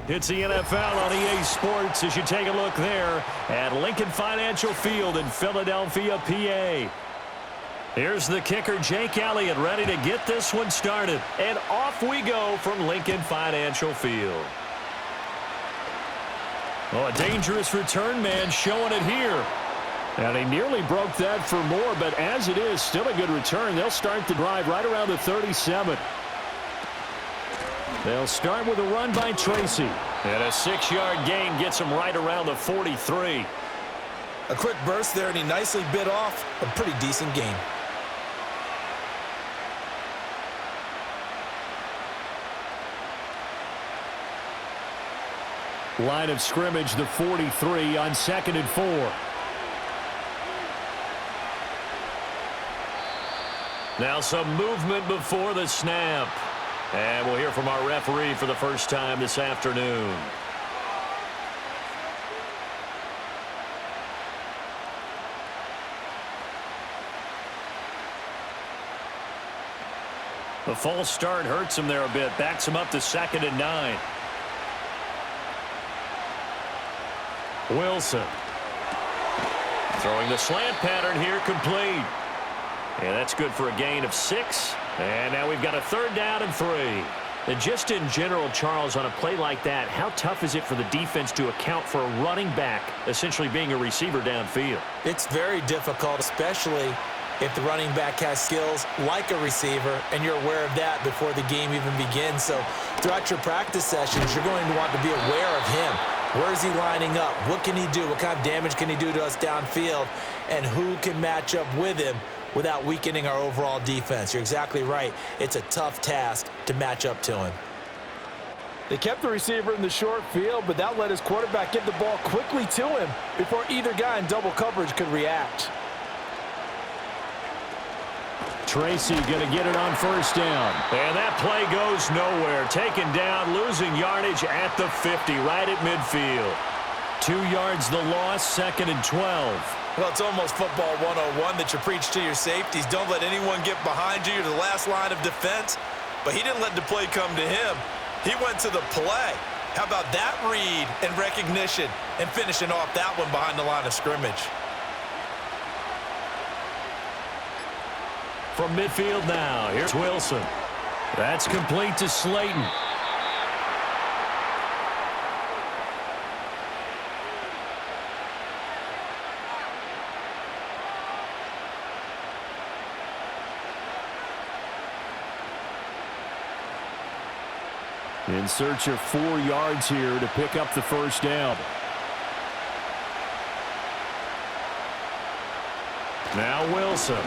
It's the NFL on EA Sports as you take a look there at Lincoln Financial Field in Philadelphia, PA. Here's the kicker, Jake Elliott, ready to get this one started. And off we go from Lincoln Financial Field. Oh, a dangerous return man showing it here. And he nearly broke that for more, but as it is, still a good return. They'll start the drive right around the 37. They'll start with a run by Tracy. And a 6-yard gain gets him right around the 43. A quick burst there, and he nicely bit off a pretty decent gain. Line of scrimmage, the 43 on 2nd and 4. Now some movement before the snap. And we'll hear from our referee for the first time this afternoon. The false start hurts him there a bit. Backs him up to 2nd and 9. Wilson. Throwing the slant pattern here, complete. And that's good for a gain of 6. And now we've got a 3rd down and 3. And just in general, Charles, on a play like that, how tough is it for the defense to account for a running back essentially being a receiver downfield? It's very difficult, especially if the running back has skills like a receiver, and you're aware of that before the game even begins. So throughout your practice sessions, you're going to want to be aware of him. Where is he lining up? What can he do? What kind of damage can he do to us downfield? And who can match up with him without weakening our overall defense? You're exactly right. It's a tough task to match up to him. They kept the receiver in the short field, but that let his quarterback get the ball quickly to him before either guy in double coverage could react. Tracy going to get it on 1st down. And that play goes nowhere. Taken down, losing yardage at the 50, right at midfield. 2 yards the loss, 2nd and 12. Well, it's almost football 101 that you preach to your safeties. Don't let anyone get behind you. You're the last line of defense. But he didn't let the play come to him. He went to the play. How about that read and recognition and finishing off that one behind the line of scrimmage? From midfield now, here's Wilson. That's complete to Slayton. In search of 4 yards here to pick up the 1st down. Now Wilson.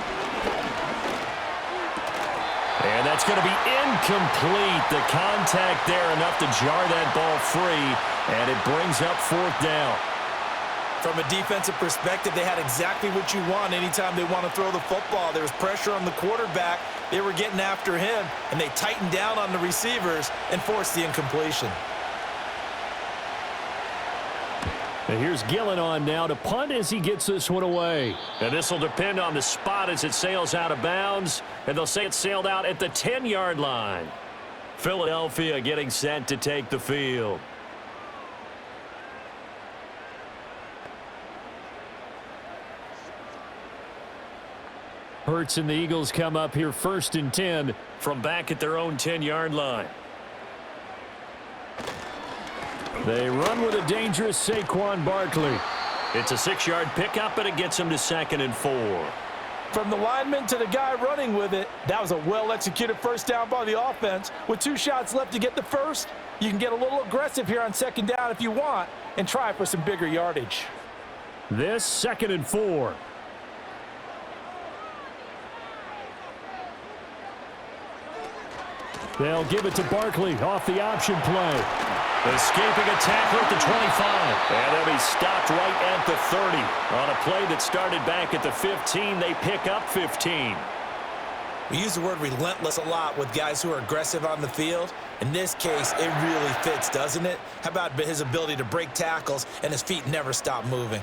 And that's going to be incomplete. The contact there enough to jar that ball free, and it brings up 4th down. From a defensive perspective, they had exactly what you want anytime they want to throw the football. There was pressure on the quarterback. They were getting after him, and they tightened down on the receivers and forced the incompletion. And here's Gillen on now to punt as he gets this one away. And this will depend on the spot as it sails out of bounds. And they'll say it sailed out at the 10-yard line. Philadelphia getting set to take the field. Hurts and the Eagles come up here 1st and 10 from back at their own 10-yard line. They run with a dangerous Saquon Barkley. It's a 6-yard pickup, and it gets him to 2nd and 4. From the lineman to the guy running with it, that was a well-executed 1st down by the offense. With 2 shots left to get the 1st, you can get a little aggressive here on 2nd down if you want and try for some bigger yardage. This 2nd and 4. They'll give it to Barkley off the option play. Escaping a tackle at the 25. And they'll be stopped right at the 30. On a play that started back at the 15, they pick up 15. We use the word relentless a lot with guys who are aggressive on the field. In this case, it really fits, doesn't it? How about his ability to break tackles and his feet never stop moving?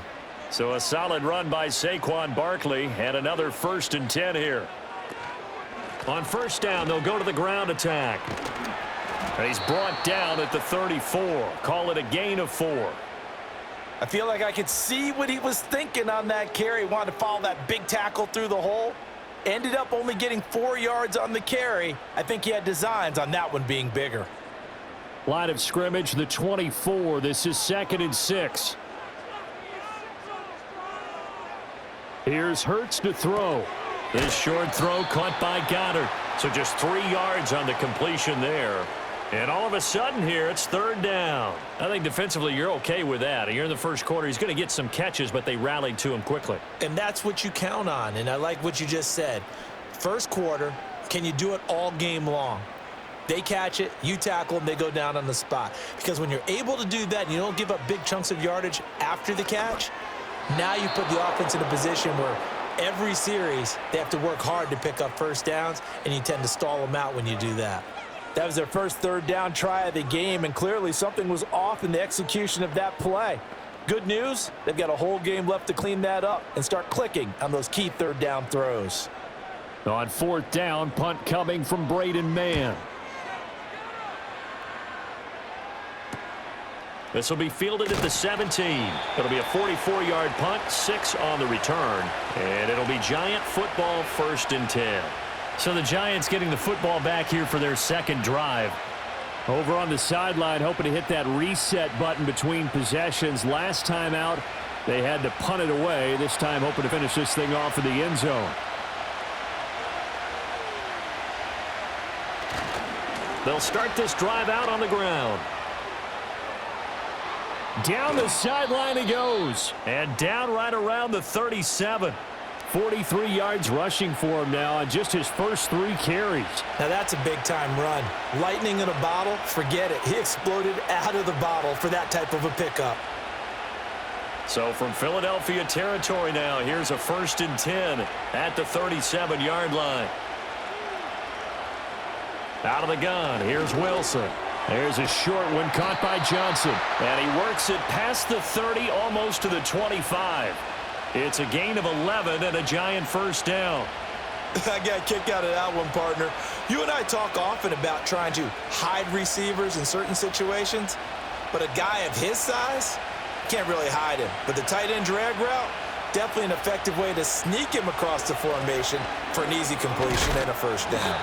So a solid run by Saquon Barkley and another 1st and 10 here. On 1st down, they'll go to the ground attack. And he's brought down at the 34. Call it a gain of 4. I feel like I could see what he was thinking on that carry. He wanted to follow that big tackle through the hole. Ended up only getting 4 yards on the carry. I think he had designs on that one being bigger. Line of scrimmage, the 24. This is 2nd and 6. Here's Hurts to throw. This short throw caught by Goddard. So just 3 yards on the completion there. And all of a sudden here, it's 3rd down. I think defensively you're okay with that. You're in the first quarter. He's going to get some catches, but they rallied to him quickly. And that's what you count on, and I like what you just said. First quarter, can you do it all game long? They catch it, you tackle them, they go down on the spot. Because when you're able to do that and you don't give up big chunks of yardage after the catch, now you put the offense in a position where every series they have to work hard to pick up first downs, and you tend to stall them out when you do that. That was their first 3rd down try of the game, and clearly something was off in the execution of that play. Good news, they've got a whole game left to clean that up and start clicking on those key 3rd down throws. On 4th down, punt coming from Braden Mann. This will be fielded at the 17. It'll be a 44-yard punt, 6 on the return, and it'll be Giant football 1st and 10. So the Giants getting the football back here for their second drive. Over on the sideline, hoping to hit that reset button between possessions. Last time out, they had to punt it away. This time, hoping to finish this thing off in the end zone. They'll start this drive out on the ground. Down the sideline he goes. And down right around the 37. 43 yards rushing for him now on just his first 3 carries. Now that's a big-time run. Lightning in a bottle, forget it. He exploded out of the bottle for that type of a pickup. So from Philadelphia territory now, here's a 1st and 10 at the 37-yard line. Out of the gun, here's Wilson. There's a short one caught by Johnson. And he works it past the 30, almost to the 25. It's a gain of 11 and a Giant 1st down. I got a kick out of that one, partner. You and I talk often about trying to hide receivers in certain situations, but a guy of his size can't really hide him. But the tight end drag route, definitely an effective way to sneak him across the formation for an easy completion and a 1st down.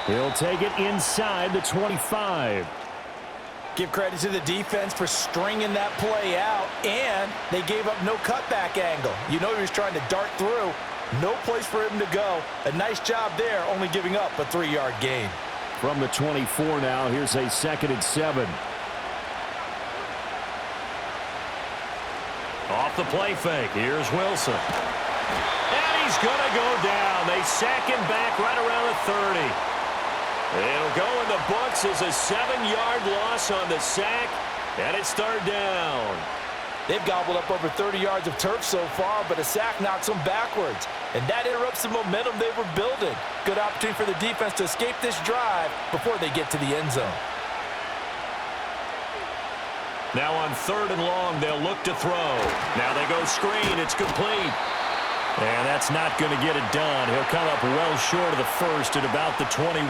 He'll take it inside the 25. Give credit to the defense for stringing that play out, and they gave up no cutback angle. You know he was trying to dart through. No place for him to go. A nice job there, only giving up a 3-yard gain. From the 24 now, here's a 2nd and 7. Off the play fake, here's Wilson. And he's going to go down. They sack him back right around the 30. It'll go in the books as a 7-yard loss on the sack, and it's 3rd down. They've gobbled up over 30 yards of turf so far, but a sack knocks them backwards, and that interrupts the momentum they were building. Good opportunity for the defense to escape this drive before they get to the end zone. Now on 3rd and long, they'll look to throw. Now they go screen. It's complete. And that's not going to get it done. He'll come up well short of the 1st at about the 21.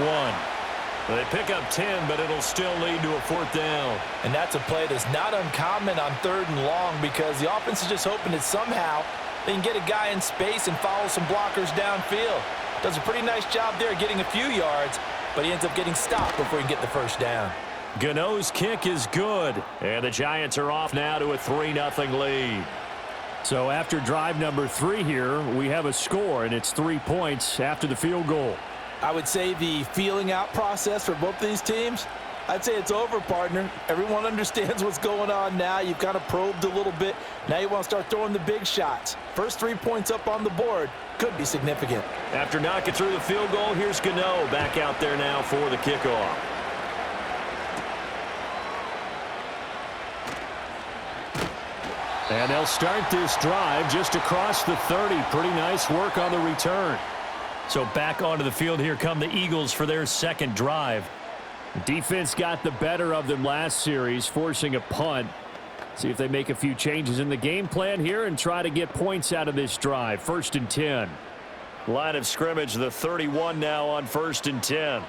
They pick up 10, but it'll still lead to a 4th down. And that's a play that's not uncommon on 3rd and long because the offense is just hoping that somehow they can get a guy in space and follow some blockers downfield. Does a pretty nice job there getting a few yards, but he ends up getting stopped before he can get the 1st down. Gano's kick is good, and the Giants are off now to a 3-0 lead. So after drive number 3 here, we have a score, and it's 3 points after the field goal. I would say the feeling out process for both these teams, I'd say it's over, partner. Everyone understands what's going on now. You've kind of probed a little bit. Now you want to start throwing the big shots. First 3 points up on the board could be significant. After knocking through the field goal, here's Gano back out there now for the kickoff. And they'll start this drive just across the 30. Pretty nice work on the return. So back onto the field here come the Eagles for their 2nd drive. Defense got the better of them last series, forcing a punt. See if they make a few changes in the game plan here and try to get points out of this drive. 1st and 10. Line of scrimmage, the 31 now on 1st and 10.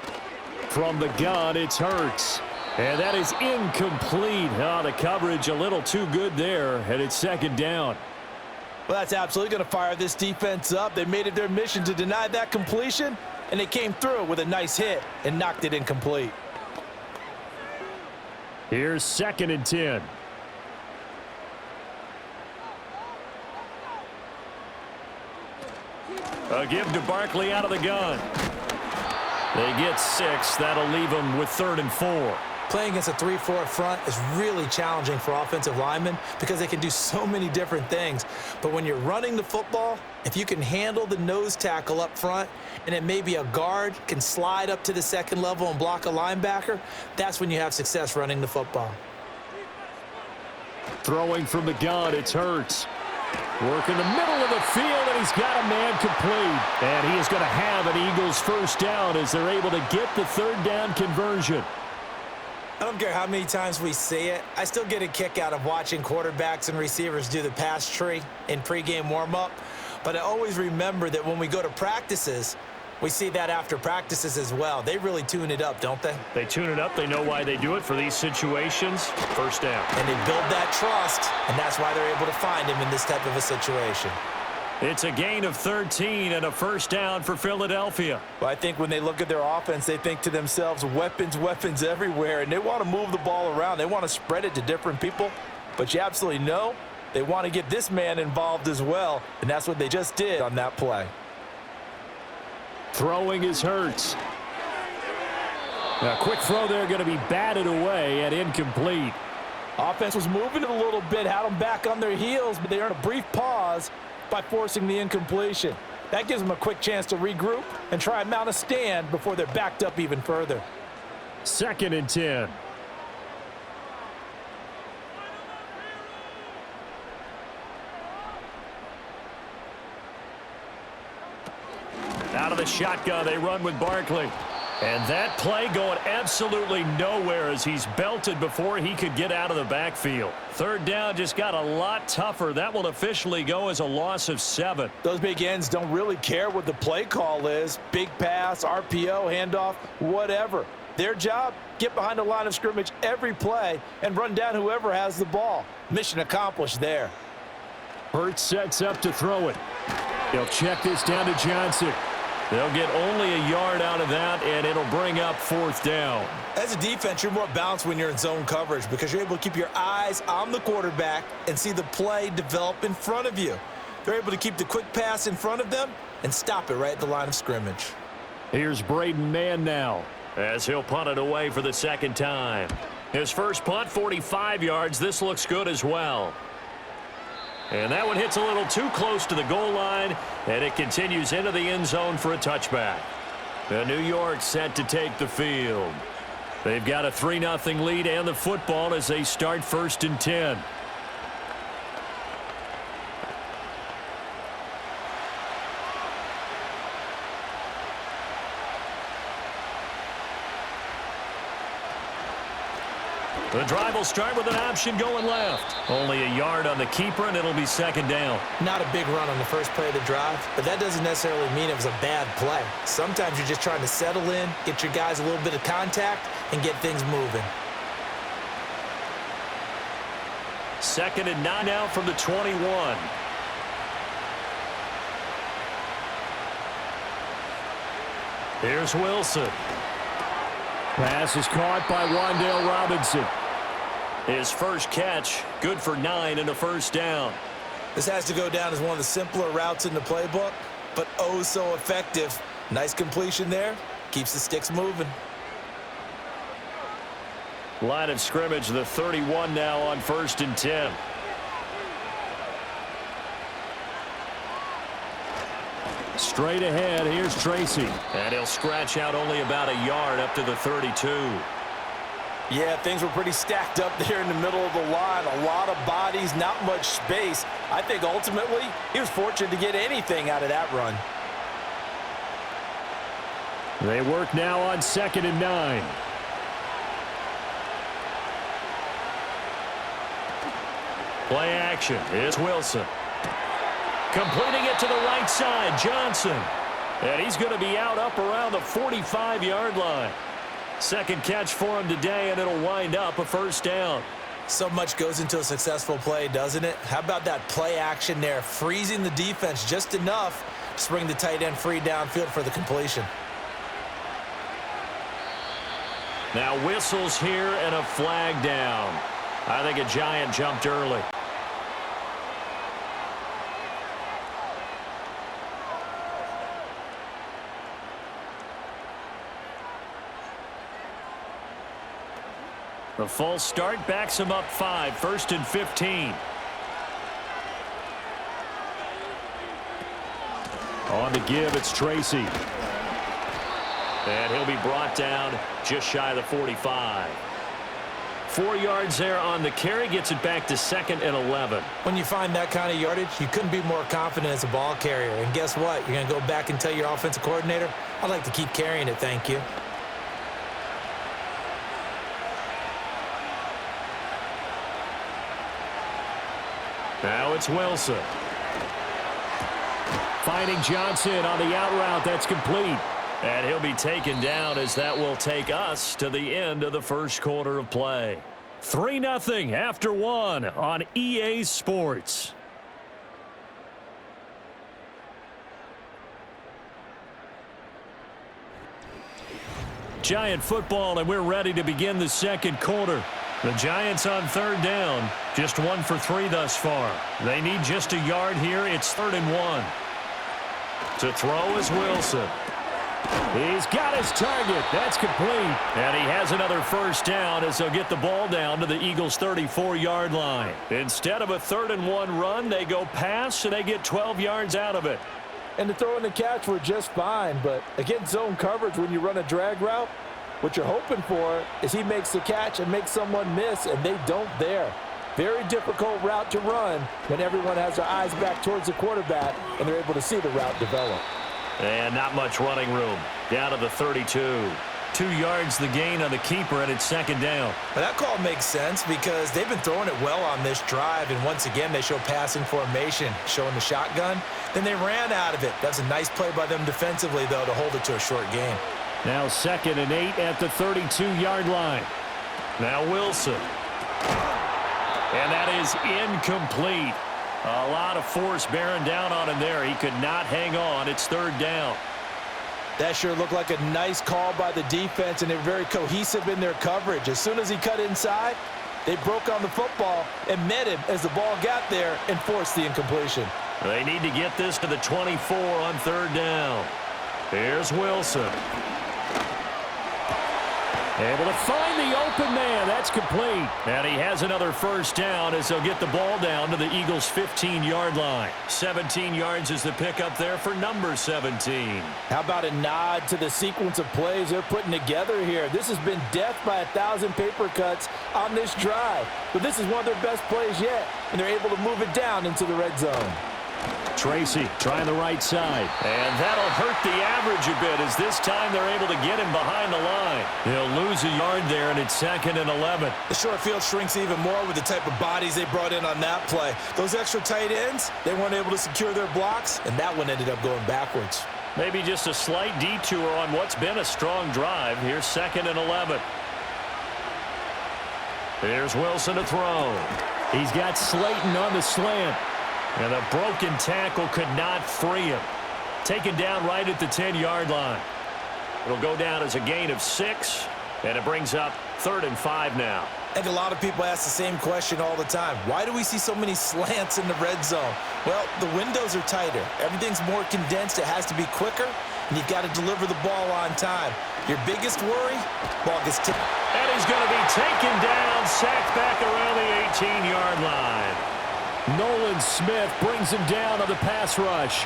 From the gun, it's Hurts. And that is incomplete. Oh, the coverage a little too good there, and it's second down. Well, that's absolutely going to fire this defense up. They made it their mission to deny that completion, and they came through with a nice hit and knocked it incomplete. Here's 2nd and 10. A give to Barkley out of the gun. They get 6. That'll leave them with 3rd and 4. Playing against a 3-4 front is really challenging for offensive linemen because they can do so many different things. But when you're running the football, if you can handle the nose tackle up front and then maybe a guard can slide up to the second level and block a linebacker, that's when you have success running the football. Throwing from the gun, it's Hurts. Work in the middle of the field, and he's got a man complete. And he is going to have an Eagles first down as they're able to get the 3rd down conversion. I don't care how many times we see it. I still get a kick out of watching quarterbacks and receivers do the pass tree in pregame warm-up. But I always remember that when we go to practices, we see that after practices as well. They really tune it up, don't they? They tune it up. They know why they do it for these situations. First down. And they build that trust, and that's why they're able to find him in this type of a situation. It's a gain of 13 and a first down for Philadelphia. Well, I think when they look at their offense, they think to themselves, weapons, weapons everywhere, and they want to move the ball around. They want to spread it to different people, but you absolutely know they want to get this man involved as well, and that's what they just did on that play. Throwing is Hurts. A quick throw there going to be batted away and incomplete. Offense was moving it a little bit, had them back on their heels, but they earned a brief pause by forcing the incompletion. That gives them a quick chance to regroup and try and mount a stand before they're backed up even further. 2nd and 10. Out of the shotgun, they run with Barkley. And that play going absolutely nowhere as he's belted before he could get out of the backfield. 3rd down just got a lot tougher. That will officially go as a loss of 7. Those big ends don't really care what the play call is. Big pass, RPO, handoff, whatever. Their job, get behind the line of scrimmage every play and run down whoever has the ball. Mission accomplished there. Hurts sets up to throw it. He'll check this down to Johnson. They'll get only a yard out of that, and it'll bring up 4th down. As a defense, you're more balanced when you're in zone coverage because you're able to keep your eyes on the quarterback and see the play develop in front of you. They're able to keep the quick pass in front of them and stop it right at the line of scrimmage. Here's Braden Mann now as he'll punt it away for the 2nd time. His first punt, 45 yards. This looks good as well. And that one hits a little too close to the goal line, and it continues into the end zone for a touchback. New York set to take the field. They've got a 3-0 lead and the football as they start 1st and 10. The drive will start with an option going left. Only a yard on the keeper, and it'll be 2nd down. Not a big run on the first play of the drive, but that doesn't necessarily mean it was a bad play. Sometimes you're just trying to settle in, get your guys a little bit of contact, and get things moving. 2nd and 9 now from the 21. Here's Wilson. Pass is caught by Wan'Dale Robinson. His first catch, good for 9 and a first down. This has to go down as one of the simpler routes in the playbook, but oh so effective. Nice completion there. Keeps the sticks moving. Line of scrimmage, the 31 now on 1st and 10. Straight ahead, here's Tracy. And he'll scratch out only about a yard up to the 32. Yeah, things were pretty stacked up there in the middle of the line. A lot of bodies, not much space. I think ultimately he was fortunate to get anything out of that run. They work now on 2nd and 9. Play action. Here's Wilson. Completing it to the right side, Johnson. And he's going to be out up around the 45-yard line. Second catch for him today, and it'll wind up a first down. So much goes into a successful play, doesn't it? How about that play action there, freezing the defense just enough to bring the tight end free downfield for the completion. Now whistles here and a flag down. I think a Giant jumped early. The false start backs him up 5, 1st and 15. On the give, it's Tracy. And he'll be brought down just shy of the 45. 4 yards there on the carry, gets it back to 2nd and 11. When you find that kind of yardage, you couldn't be more confident as a ball carrier. And guess what? You're going to go back and tell your offensive coordinator, I'd like to keep carrying it, thank you. Now it's Wilson. Finding Johnson on the out route. That's complete. And he'll be taken down as that will take us to the end of the first quarter of play. 3-0 after 1 on EA Sports. Giant football, and we're ready to begin the second quarter. The Giants on 3rd down, just 1 for 3 thus far. They need just a yard here. It's 3rd and 1. To throw is Wilson. He's got his target. That's complete. And he has another first down as they'll get the ball down to the Eagles' 34-yard line. Instead of a 3rd and 1 run, they go pass, and they get 12 yards out of it. And the throw and the catch were just fine, but against zone coverage when you run a drag route, what you're hoping for is he makes the catch and makes someone miss, and they don't there. Very difficult route to run when everyone has their eyes back towards the quarterback and they're able to see the route develop. And not much running room. Down to the 32. 2 yards the gain on the keeper, and it's 2nd down. Well, that call makes sense because they've been throwing it well on this drive, and once again they show passing formation, showing the shotgun. Then they ran out of it. That's a nice play by them defensively, though, to hold it to a short gain. Now 2nd and 8 at the 32-yard line. Now Wilson. And that is incomplete. A lot of force bearing down on him there. He could not hang on. It's 3rd down. That sure looked like a nice call by the defense, and they're very cohesive in their coverage. As soon as he cut inside, they broke on the football and met him as the ball got there and forced the incompletion. They need to get this to the 24 on 3rd down. Here's Wilson. Able to find the open man. That's complete. And he has another first down as they'll get the ball down to the Eagles' 15-yard line. 17 yards is the pickup there for number 17. How about a nod to the sequence of plays they're putting together here? This has been death by 1,000 paper cuts on this drive. But this is one of their best plays yet, and they're able to move it down into the red zone. Tracy trying the right side. And that'll hurt the average a bit as this time they're able to get him behind the line. He'll lose a yard there, and it's 2nd and 11. The short field shrinks even more with the type of bodies they brought in on that play. Those extra tight ends, they weren't able to secure their blocks, and that one ended up going backwards. Maybe just a slight detour on what's been a strong drive. Here's 2nd and 11. Here's Wilson to throw. He's got Slayton on the slant. And a broken tackle could not free him. Taken down right at the 10-yard line. It'll go down as a gain of 6, and it brings up 3rd and 5 now. And a lot of people ask the same question all the time. Why do we see so many slants in the red zone? Well, the windows are tighter. Everything's more condensed. It has to be quicker, and you've got to deliver the ball on time. Your biggest worry, ball gets tipped. And he's going to be taken down, sacked back around the 18-yard line. Nolan Smith brings him down on the pass rush.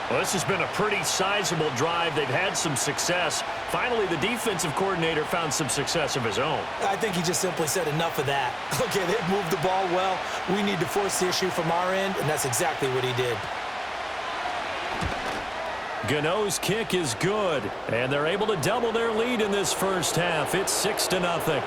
Well, this has been a pretty sizable drive. They've had some success. Finally, the defensive coordinator found some success of his own. I think he just simply said enough of that. Okay, they've moved the ball well. We need to force the issue from our end, and that's exactly what he did. Gano's kick is good, and they're able to double their lead in this first half. It's 6-0.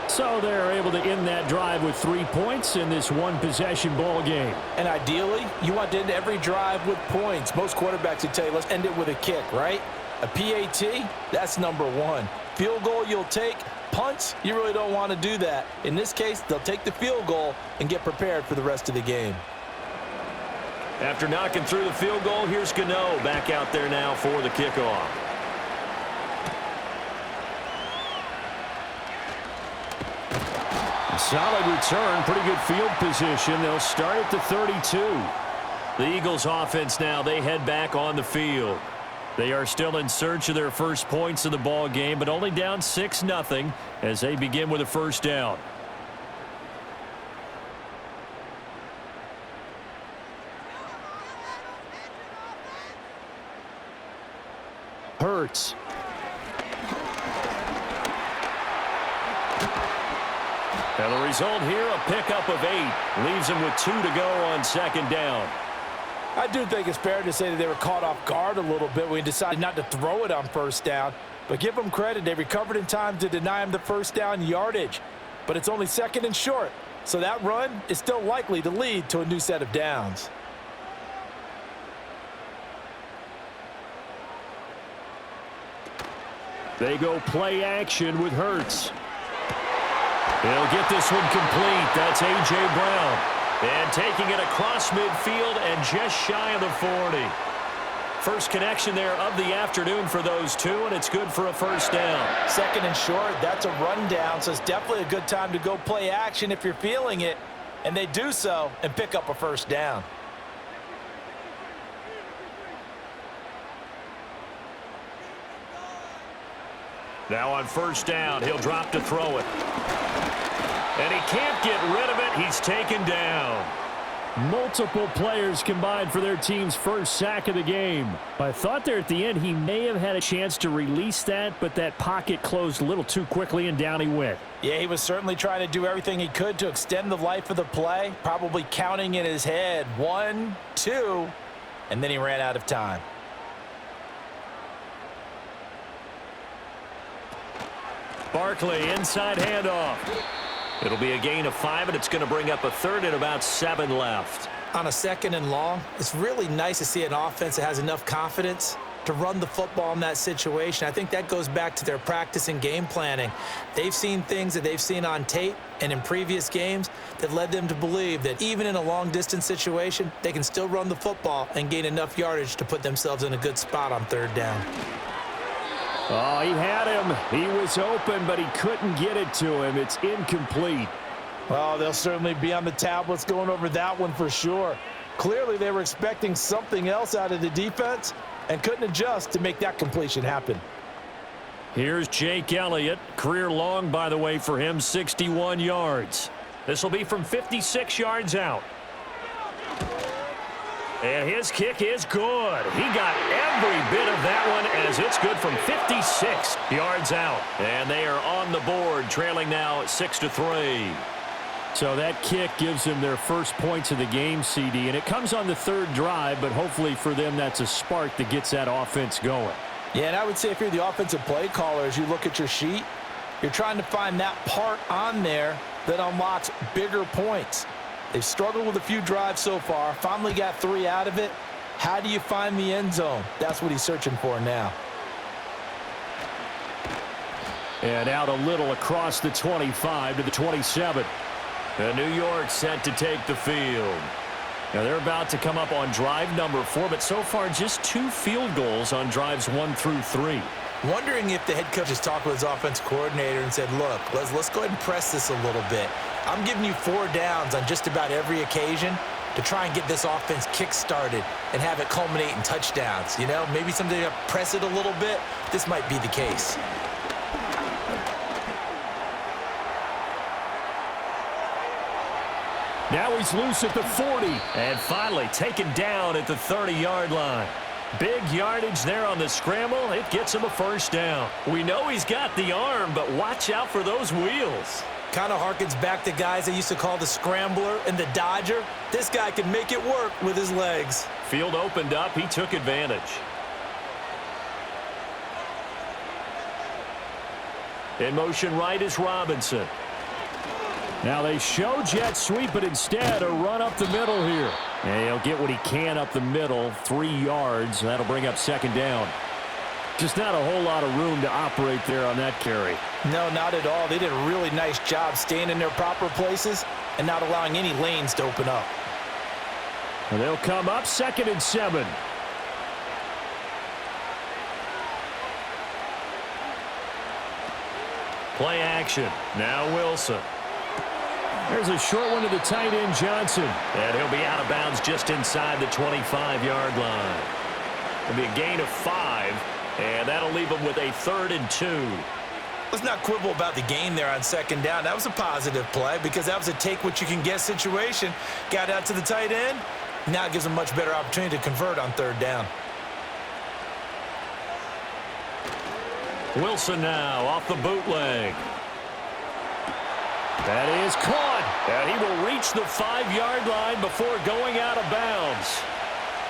So they're able to end that drive with 3 points in this one-possession ball game. And ideally, you want to end every drive with points. Most quarterbacks would tell you, let's end it with a kick, right? A PAT, that's number 1. Field goal you'll take. Punts, you really don't want to do that. In this case, they'll take the field goal and get prepared for the rest of the game. After knocking through the field goal, here's Gano back out there now for the kickoff. A solid return, pretty good field position. They'll start at the 32. The Eagles offense now, they head back on the field. They are still in search of their first points of the ball game, but only down 6-0 as they begin with a first down. Hurts. And the result here, a pickup of 8. Leaves them with 2 to go on second down. I do think it's fair to say that they were caught off guard a little bit when we decided not to throw it on first down. But give them credit. They recovered in time to deny him the first down yardage. But it's only second and short. So that run is still likely to lead to a new set of downs. They go play action with Hurts. He'll get this one complete. That's A.J. Brown. And taking it across midfield and just shy of the 40. First connection there of the afternoon for those two, and it's good for a first down. Second and short, that's a rundown, so it's definitely a good time to go play action if you're feeling it. And they do so and pick up a first down. Now on first down, he'll drop to throw it. And he can't get rid of it. He's taken down. Multiple players combined for their team's first sack of the game. I thought there at the end he may have had a chance to release that, but that pocket closed a little too quickly and down he went. Yeah, he was certainly trying to do everything he could to extend the life of the play, probably counting in his head 1, 2, and then he ran out of time. Barkley, inside handoff. It'll be a gain of 5, and it's going to bring up a third and about 7 left. On a second and long, it's really nice to see an offense that has enough confidence to run the football in that situation. I think that goes back to their practice and game planning. They've seen things that they've seen on tape and in previous games that led them to believe that even in a long-distance situation, they can still run the football and gain enough yardage to put themselves in a good spot on third down. Oh, he had him. He was open, but he couldn't get it to him. It's incomplete. Well, they'll certainly be on the tablets going over that one for sure. Clearly, they were expecting something else out of the defense and couldn't adjust to make that completion happen. Here's Jake Elliott. Career long, by the way, for him, 61 yards. This will be from 56 yards out. And his kick is good. He got every bit of that one as it's good from 56 yards out. And they are on the board, trailing now 6-3. So that kick gives them their first points of the game, CD. And it comes on the third drive, but hopefully for them that's a spark that gets that offense going. Yeah, and I would say if you're the offensive play caller, as you look at your sheet, you're trying to find that part on there that unlocks bigger points. They've struggled with a few drives so far, finally got 3 out of it. How do you find the end zone? That's what he's searching for now. And out a little across the 25 to the 27. And New York set to take the field. Now they're about to come up on drive number 4, but so far just 2 field goals on drives 1 through 3. Wondering if the head coach has talked with his offense coordinator and said, look, let's go ahead and press this a little bit. I'm giving you 4 downs on just about every occasion to try and get this offense kick-started and have it culminate in touchdowns. You know, maybe someday to press it a little bit. This might be the case. Now he's loose at the 40 and finally taken down at the 30-yard line. Big yardage there on the scramble. It gets him a first down. We know he's got the arm, but watch out for those wheels. Kind of harkens back to guys they used to call the scrambler and the dodger. This guy can make it work with his legs. Field opened up. He took advantage. In motion right is Robinson. Now they show jet sweep, but instead a run up the middle here. And he'll get what he can up the middle, 3 yards. That'll bring up second down. Just not a whole lot of room to operate there on that carry. No, not at all. They did a really nice job staying in their proper places and not allowing any lanes to open up. And they'll come up 2nd and 7. Play action. Now Wilson. There's a short one to the tight end, Johnson. And he'll be out of bounds just inside the 25-yard line. It'll be a gain of 5, and that'll leave him with a 3rd and 2. Let's not quibble about the gain there on 2nd down. That was a positive play because that was a take-what-you-can-get situation. Got out to the tight end. Now it gives him a much better opportunity to convert on 3rd down. Wilson now off the bootleg. That is caught, and he will reach the 5-yard line before going out of bounds.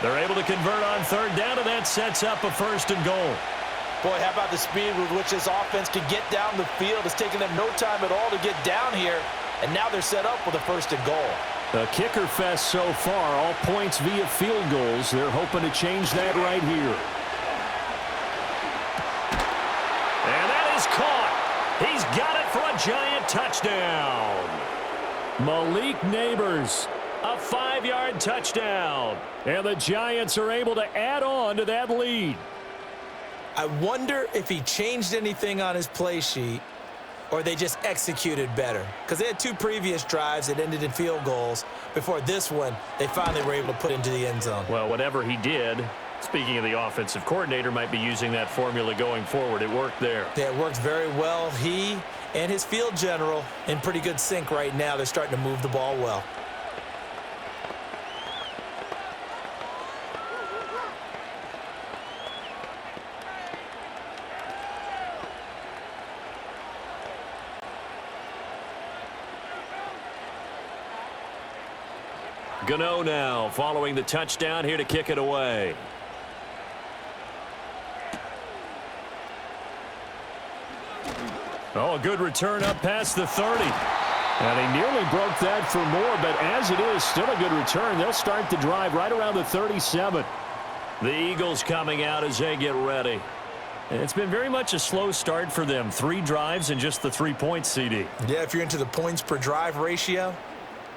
They're able to convert on 3rd down, and that sets up a 1st and goal. Boy, how about the speed with which this offense can get down the field? It's taken them no time at all to get down here, and now they're set up with a 1st and goal. A kicker fest so far, all points via field goals. They're hoping to change that right here. And that is caught. He's got it for a giant touchdown. Malik Neighbors, a 5-yard touchdown. And the Giants are able to add on to that lead. I wonder if he changed anything on his play sheet or they just executed better. Because they had 2 previous drives that ended in field goals. Before this one, they finally were able to put into the end zone. Well, whatever he did, speaking of the offensive coordinator, might be using that formula going forward. It worked there. Yeah, it works very well. He and his field general in pretty good sync right now. They're starting to move the ball well. Gano now following the touchdown here to kick it away. Oh, a good return up past the 30. And he nearly broke that for more, but as it is, still a good return. They'll start the drive right around the 37. The Eagles coming out as they get ready. And it's been very much a slow start for them. 3 drives and just the 3 points, CD. Yeah, if you're into the points per drive ratio,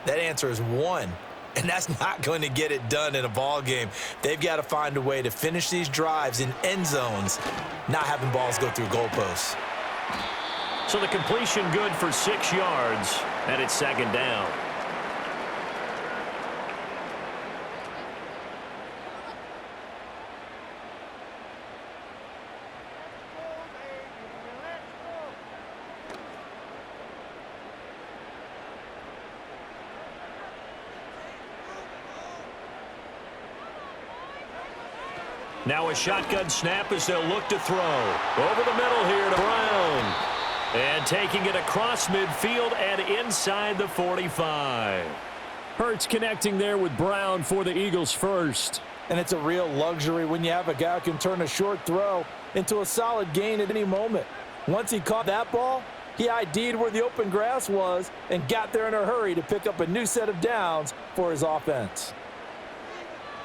that answer is 1. And that's not going to get it done in a ball game. They've got to find a way to finish these drives in end zones, not having balls go through goalposts. So the completion good for 6 yards, and it's 2nd down. Now a shotgun snap as they'll look to throw. Over the middle here to Brown. And taking it across midfield and inside the 45. Hurts connecting there with Brown for the Eagles first. And it's a real luxury when you have a guy who can turn a short throw into a solid gain at any moment. Once he caught that ball, he ID'd where the open grass was and got there in a hurry to pick up a new set of downs for his offense.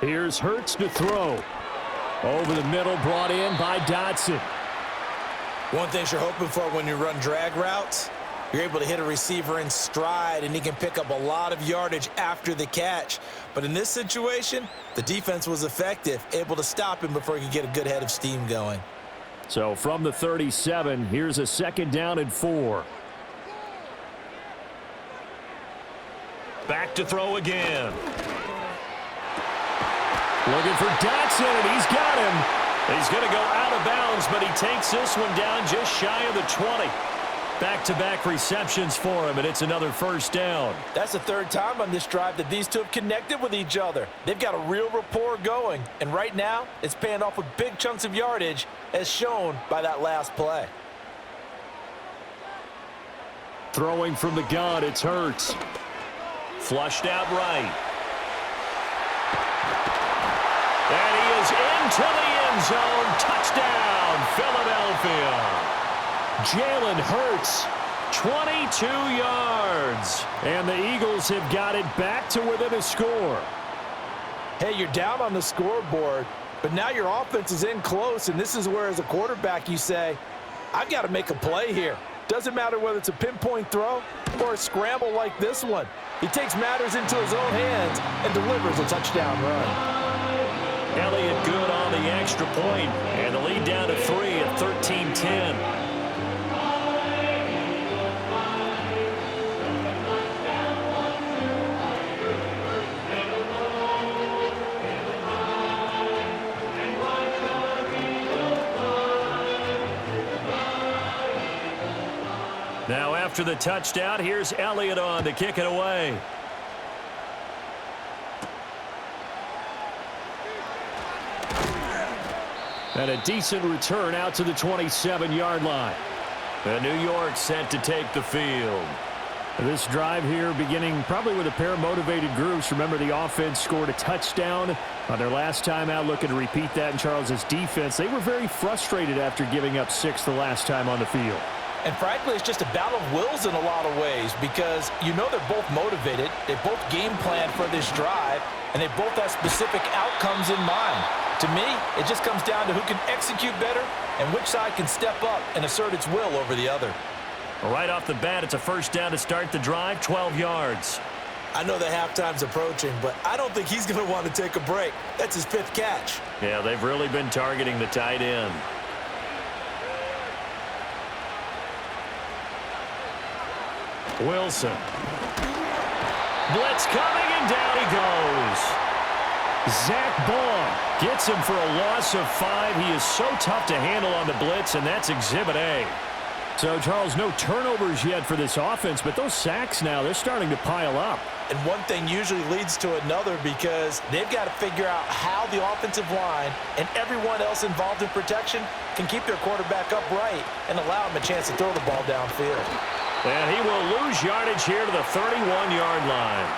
Here's Hurts to throw. Over the middle, brought in by Dotson. One thing you're hoping for when you run drag routes, you're able to hit a receiver in stride, and he can pick up a lot of yardage after the catch. But in this situation, the defense was effective, able to stop him before he could get a good head of steam going. So from the 37, here's a 2nd down and 4. Back to throw again. Looking for Dotson, and he's got him. He's going to go out of bounds, but he takes this one down just shy of the 20. Back-to-back receptions for him, and it's another 1st down. That's the 3rd time on this drive that these 2 have connected with each other. They've got a real rapport going, and right now it's paying off with big chunks of yardage as shown by that last play. Throwing from the gun, it's Hurts. Flushed out right. And he is into the end zone. Touchdown, Philadelphia. Jalen Hurts, 22 yards. And the Eagles have got it back to within a score. Hey, you're down on the scoreboard, But now your offense is in close, and this is where, as a quarterback, you say, I've got to make a play here. Doesn't matter whether it's a pinpoint throw or a scramble like this one. He takes matters into his own hands and delivers a touchdown run. Elliott good on the extra point, and the lead down to 3 at 13-10. Now after the touchdown, here's Elliott on to kick it away. And a decent return out to the 27-yard line. And New York set to take the field. This drive here beginning probably with a pair of motivated groups. Remember, the offense scored a touchdown on their last time out, looking to repeat that in Charles's defense. They were very frustrated after giving up 6 the last time on the field. And frankly, it's just a battle of wills in a lot of ways because you know they're both motivated, they both game plan for this drive, and they both have specific outcomes in mind. To me, it just comes down to who can execute better and which side can step up and assert its will over the other. Right off the bat, it's a first down to start the drive, 12 yards. I know that halftime's approaching, but I don't think he's going to want to take a break. That's his 5th catch. Yeah, they've really been targeting the tight end. Wilson. Blitz coming, and down he goes. Zach Baugh gets him for a loss of 5. He is so tough to handle on the blitz, and that's Exhibit A. So, Charles, no turnovers yet for this offense, but those sacks now, they're starting to pile up. And one thing usually leads to another because they've got to figure out how the offensive line and everyone else involved in protection can keep their quarterback upright and allow him a chance to throw the ball downfield. And he will lose yardage here to the 31-yard line.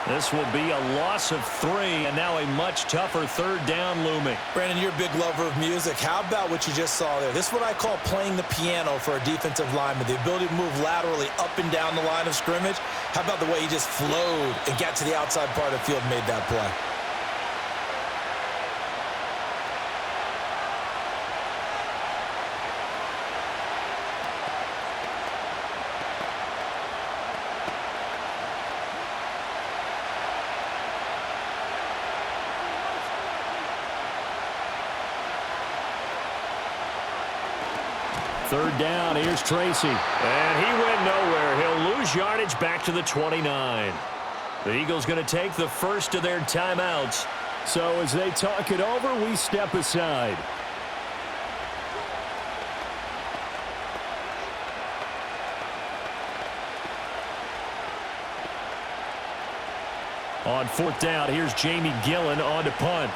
This will be a loss of 3, and now a much tougher 3rd down looming. Brandon, you're a big lover of music. How about what you just saw there? This is what I call playing the piano for a defensive lineman, the ability to move laterally up and down the line of scrimmage. How about the way he just flowed and got to the outside part of the field and made that play? Third down, here's Tracy. And he went nowhere. He'll lose yardage back to the 29. The Eagles going to take the first of their timeouts. So as they talk it over, we step aside. On 4th down, here's Jamie Gillen on to punt.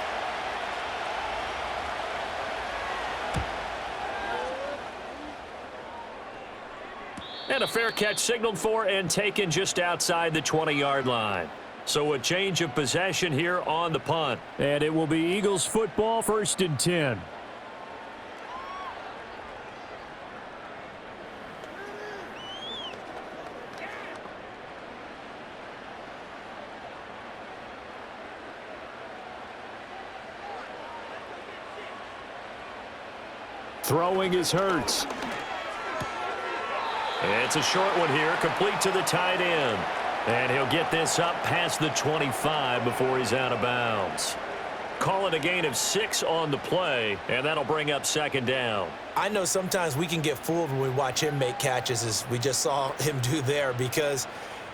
And a fair catch signaled for and taken just outside the 20-yard line. So a change of possession here on the punt. And it will be Eagles football, 1st and 10. Throwing is Hurts. It's a short one here, complete to the tight end. And he'll get this up past the 25 before he's out of bounds. Call it a gain of 6 on the play, and that'll bring up 2nd down. I know sometimes we can get fooled when we watch him make catches, as we just saw him do there, because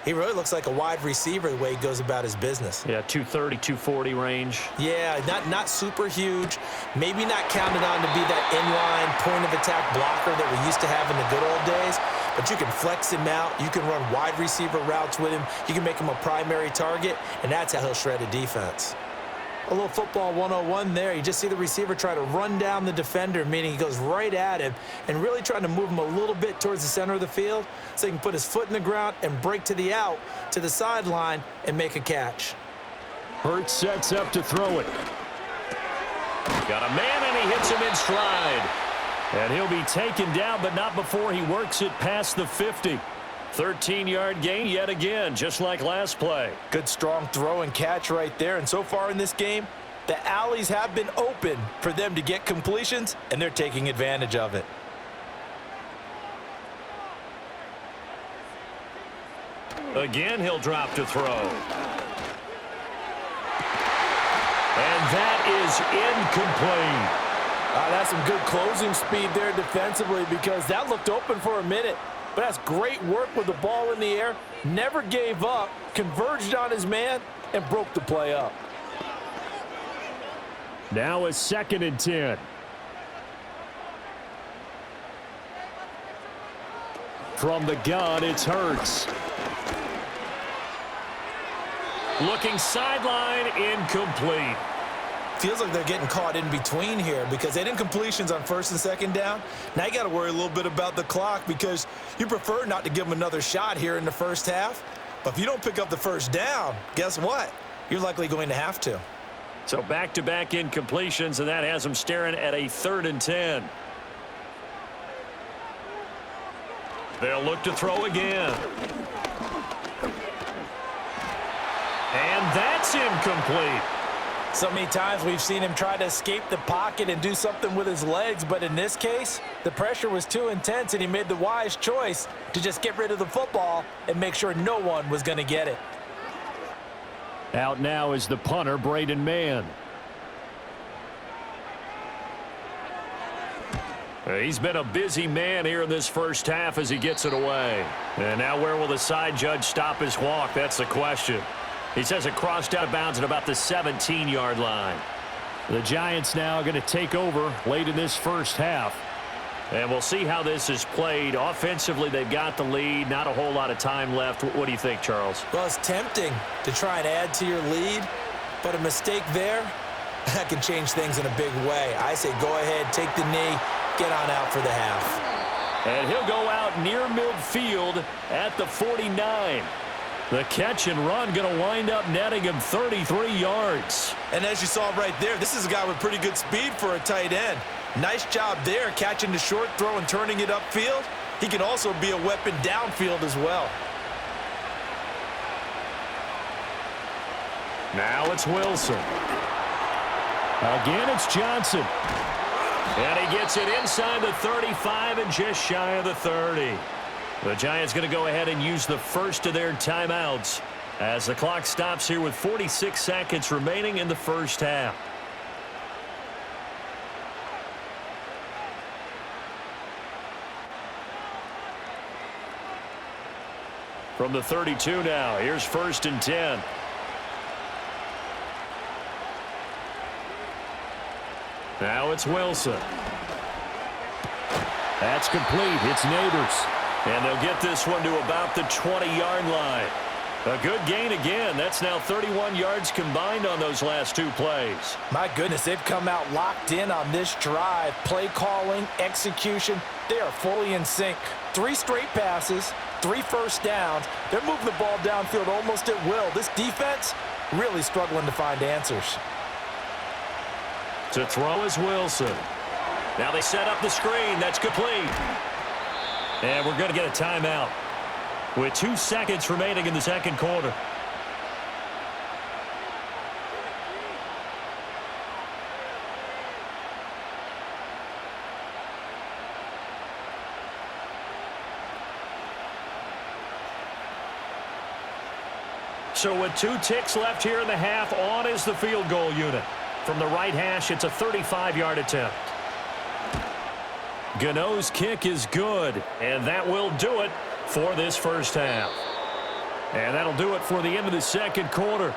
he really looks like a wide receiver the way he goes about his business. Yeah, 230, 240 range. Yeah, not super huge. Maybe not counted on to be that inline point-of-attack blocker that we used to have in the good old days. But you can flex him out. You can run wide receiver routes with him. You can make him a primary target, and that's how he'll shred a defense. A little football 101 there. You just see the receiver try to run down the defender, meaning he goes right at him and really trying to move him a little bit towards the center of the field so he can put his foot in the ground and break to the out, to the sideline, and make a catch. Hurts sets up to throw it. Got a man, and he hits him in stride. And he'll be taken down, but not before he works it past the 50. 13-yard gain yet again, just like last play. Good strong throw and catch right there. And so far in this game, The alleys have been open for them to get completions, and they're taking advantage of it. Again, he'll drop to throw. And that is incomplete. That's some good closing speed there defensively because that looked open for a minute. But that's great work with the ball in the air. Never gave up, converged on his man, and broke the play up. Now a 2nd and 10. From the gun, it's Hurts. Looking sideline, incomplete. Feels like they're getting caught in between here because they didn't completions on 1st and 2nd down. Now you got to worry a little bit about the clock because you prefer not to give them another shot here in the first half. But if you don't pick up the 1st down, guess what? You're likely going to have to. So back-to-back incompletions, and that has them staring at a 3rd and 10. They'll look to throw again. And that's incomplete. So many times we've seen him try to escape the pocket and do something with his legs, but in this case, the pressure was too intense, and he made the wise choice to just get rid of the football and make sure no one was going to get it. Out now is the punter, Braden Mann. He's been a busy man here in this first half as he gets it away. And now where will the side judge stop his walk? That's the question. He says it crossed out of bounds at about the 17-yard line. The Giants now going to take over late in this first half. And we'll see how this is played. Offensively, they've got the lead. Not a whole lot of time left. What do you think, Charles? Well, it's tempting to try and add to your lead, but a mistake there, that can change things in a big way. I say go ahead, take the knee, get on out for the half. And he'll go out near midfield at the 49. The catch and run going to wind up netting him 33 yards. And as you saw right there, this is a guy with pretty good speed for a tight end. Nice job there, catching the short throw and turning it upfield. He can also be a weapon downfield as well. Now it's Wilson. Again, it's Johnson. And he gets it inside the 35 and just shy of the 30. The Giants going to go ahead and use the first of their timeouts as the clock stops here with 46 seconds remaining in the first half. From the 32 now, here's 1st and 10. Now it's Wilson. That's complete. It's Neighbors. And they'll get this one to about the 20-yard line. A good gain again. That's now 31 yards combined on those last 2 plays. My goodness, they've come out locked in on this drive. Play calling, execution, they are fully in sync. 3 straight passes, 3 first downs. They're moving the ball downfield almost at will. This defense really struggling to find answers. To throw is Wilson. Now they set up the screen. That's complete. And we're going to get a timeout with 2 seconds remaining in the second quarter. So with 2 ticks left here in the half, on is the field goal unit. From the right hash, it's a 35-yard attempt. Gano's kick is good, and that will do it for this first half. And that'll do it for the end of the second quarter.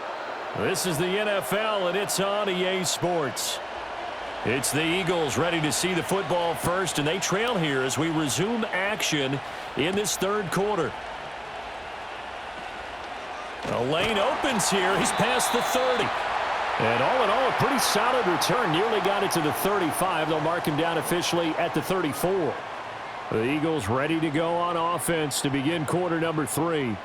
This is the NFL, and it's on EA Sports. It's the Eagles ready to see the football first, and they trail here as we resume action in this third quarter. The lane opens here. He's past the 30. And all in all, a pretty solid return. Nearly got it to the 35. They'll mark him down officially at the 34. The Eagles ready to go on offense to begin quarter number 3.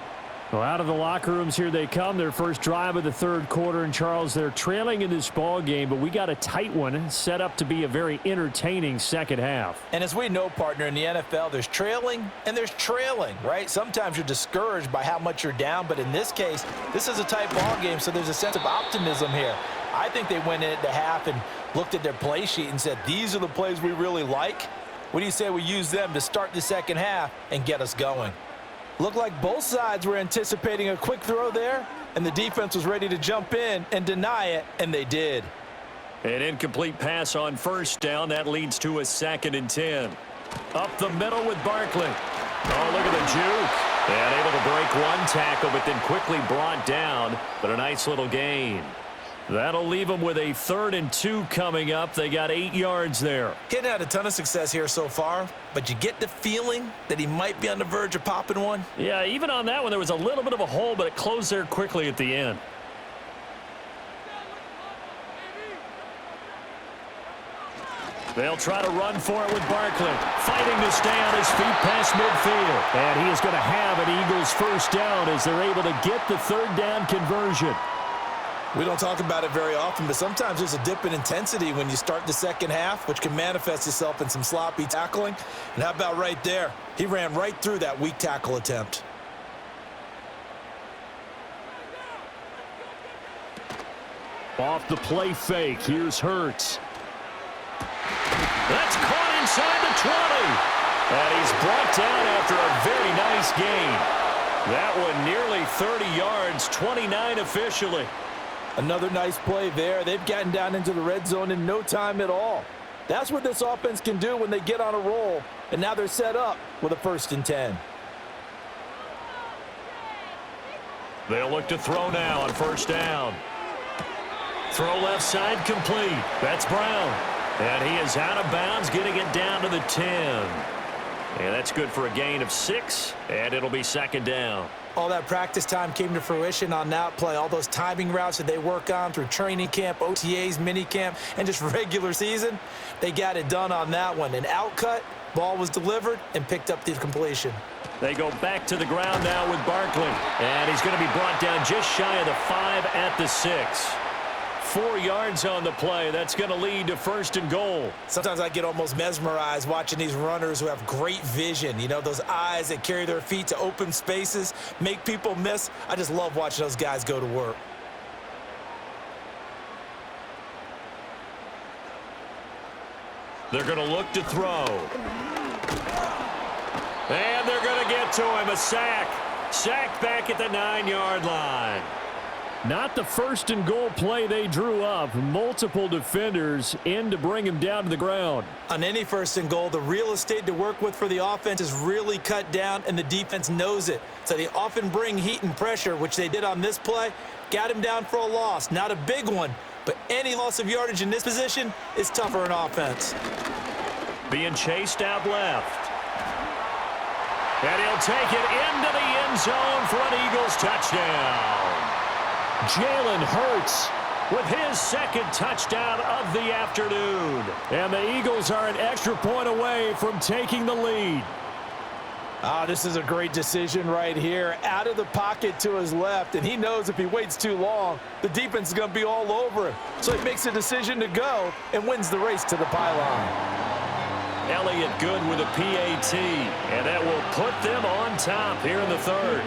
Well, out of the locker rooms here they come. Their first drive of the third quarter. And, Charles, they're trailing in this ball game, but we got a tight one set up to be a very entertaining second half. And as we know, partner, in the NFL, there's trailing and there's trailing, right? Sometimes you're discouraged by how much you're down, but in this case, this is a tight ball game, so there's a sense of optimism here. I think they went into half and looked at their play sheet and said, these are the plays we really like. What do you say we use them to start the second half and get us going? Looked like both sides were anticipating a quick throw there, and the defense was ready to jump in and deny it, and they did. An incomplete pass on first down. That leads to a 2nd and 10. Up the middle with Barkley. Oh, look at the juke. And able to break one tackle, but then quickly brought down. But a nice little gain. That'll leave them with a 3rd and 2 coming up. They got 8 yards there. He hadn't had a ton of success here so far, but you get the feeling that he might be on the verge of popping one. Yeah, even on that one, there was a little bit of a hole, but it closed there quickly at the end. They'll try to run for it with Barkley. Fighting to stay on his feet past midfield. And he is going to have an Eagles first down as they're able to get the 3rd down conversion. We don't talk about it very often, but sometimes there's a dip in intensity when you start the second half, which can manifest itself in some sloppy tackling. And how about right there? He ran right through that weak tackle attempt. Off the play fake, here's Hurts. That's caught inside the 20. And he's brought down after a very nice gain. That one nearly 30 yards, 29 officially. Another nice play there. They've gotten down into the red zone in no time at all. That's what this offense can do when they get on a roll. And now they're set up with a 1st and 10. They'll look to throw now on first down. Throw left side complete. That's Brown. And he is out of bounds, getting it down to the 10. And that's good for a gain of 6, and it'll be 2nd down. All that practice time came to fruition on that play. All those timing routes that they work on through training camp, OTAs, minicamp, and just regular season, they got it done on that one. An outcut, ball was delivered, and picked up the completion. They go back to the ground now with Barkley. And he's going to be brought down just shy of the 5 at the 6. 4 yards on the play. That's going to lead to 1st and goal. Sometimes I get almost mesmerized watching these runners who have great vision. You know, those eyes that carry their feet to open spaces, make people miss. I just love watching those guys go to work. They're going to look to throw. And they're going to get to him. A sack. Sacked back at the 9-yard line. Not the 1st and goal play they drew up. Multiple defenders in to bring him down to the ground. On any 1st and goal, the real estate to work with for the offense is really cut down, and the defense knows it. So they often bring heat and pressure, which they did on this play. Got him down for a loss. Not a big one, but any loss of yardage in this position is tough for an offense. Being chased out left. And he'll take it into the end zone for an Eagles touchdown. Jalen Hurts with his 2nd touchdown of the afternoon. And the Eagles are an extra point away from taking the lead. This is a great decision right here. Out of the pocket to his left, and he knows if he waits too long, the defense is going to be all over him. So he makes a decision to go and wins the race to the pylon. Elliott good with a PAT, and that will put them on top here in the 3rd.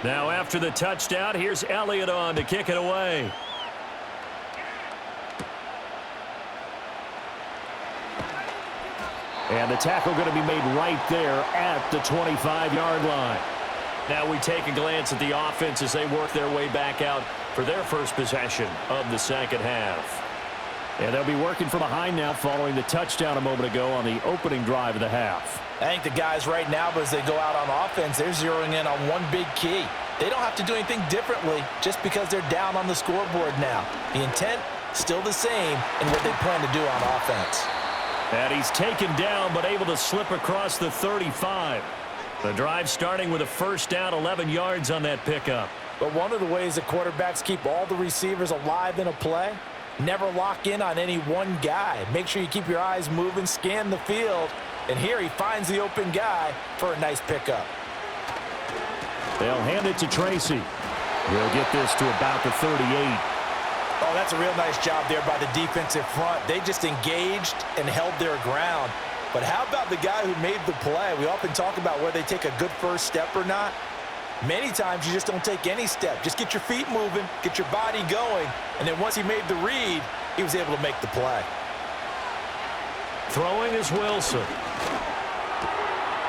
Now after the touchdown, here's Elliott on to kick it away. And the tackle going to be made right there at the 25-yard line. Now we take a glance at the offense as they work their way back out for their first possession of the 2nd half. And they'll be working from behind now following the touchdown a moment ago on the opening drive of the half. I think the guys right now, as they go out on offense, they're zeroing in on one big key. They don't have to do anything differently just because they're down on the scoreboard now. The intent, still the same in what they plan to do on offense. And he's taken down but able to slip across the 35. The drive starting with a 1st down, 11 yards on that pickup. But one of the ways that quarterbacks keep all the receivers alive in a play, never lock in on any one guy. Make sure you keep your eyes moving, scan the field. And here he finds the open guy for a nice pickup. They'll hand it to Tracy. He'll get this to about the 38. Oh, that's a real nice job there by the defensive front. They just engaged and held their ground. But how about the guy who made the play? We often talk about whether they take a good first step or not. Many times you just don't take any step. Just get your feet moving, get your body going, and then once he made the read, he was able to make the play. Throwing is Wilson.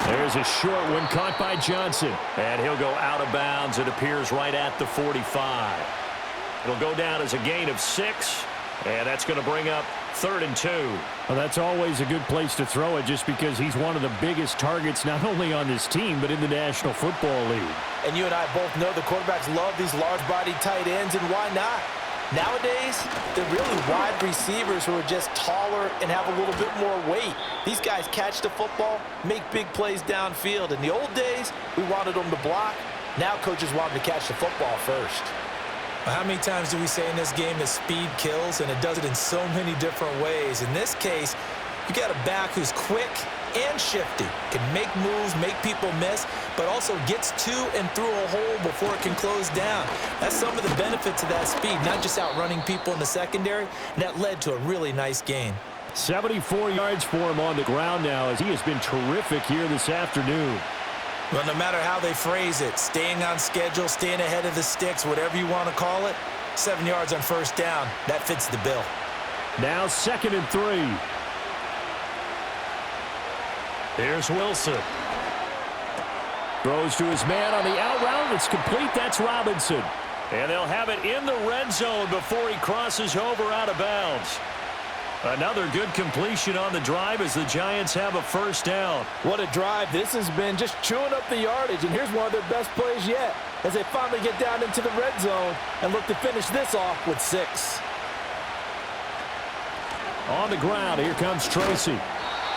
There's a short one caught by Johnson. And he'll go out of bounds. It appears right at the 45. It'll go down as a gain of 6. And that's going to bring up 3rd and 2. Well, that's always a good place to throw it just because he's one of the biggest targets not only on this team but in the National Football League. And you and I both know the quarterbacks love these large-bodied tight ends, and why not? Nowadays, they're really wide receivers who are just taller and have a little bit more weight. These guys catch the football, make big plays downfield. In the old days, we wanted them to block. Now coaches want them to catch the football first. How many times do we say in this game that speed kills, and it does it in so many different ways? In this case, you got a back who's quick and shifty, can make moves, make people miss, but also gets to and through a hole before it can close down. That's some of the benefits of that speed, not just outrunning people in the secondary, and that led to a really nice gain. 74 yards for him on the ground now as he has been terrific here this afternoon. Well, no matter how they phrase it, staying on schedule, staying ahead of the sticks, whatever you want to call it, 7 yards on first down, that fits the bill. Now 2nd and 3. Here's Wilson. Throws to his man on the out route. It's complete. That's Robinson. And they'll have it in the red zone before he crosses over out of bounds. Another good completion on the drive as the Giants have a first down. What a drive. This has been just chewing up the yardage, and here's one of their best plays yet as they finally get down into the red zone and look to finish this off with 6. On the ground, here comes Tracy.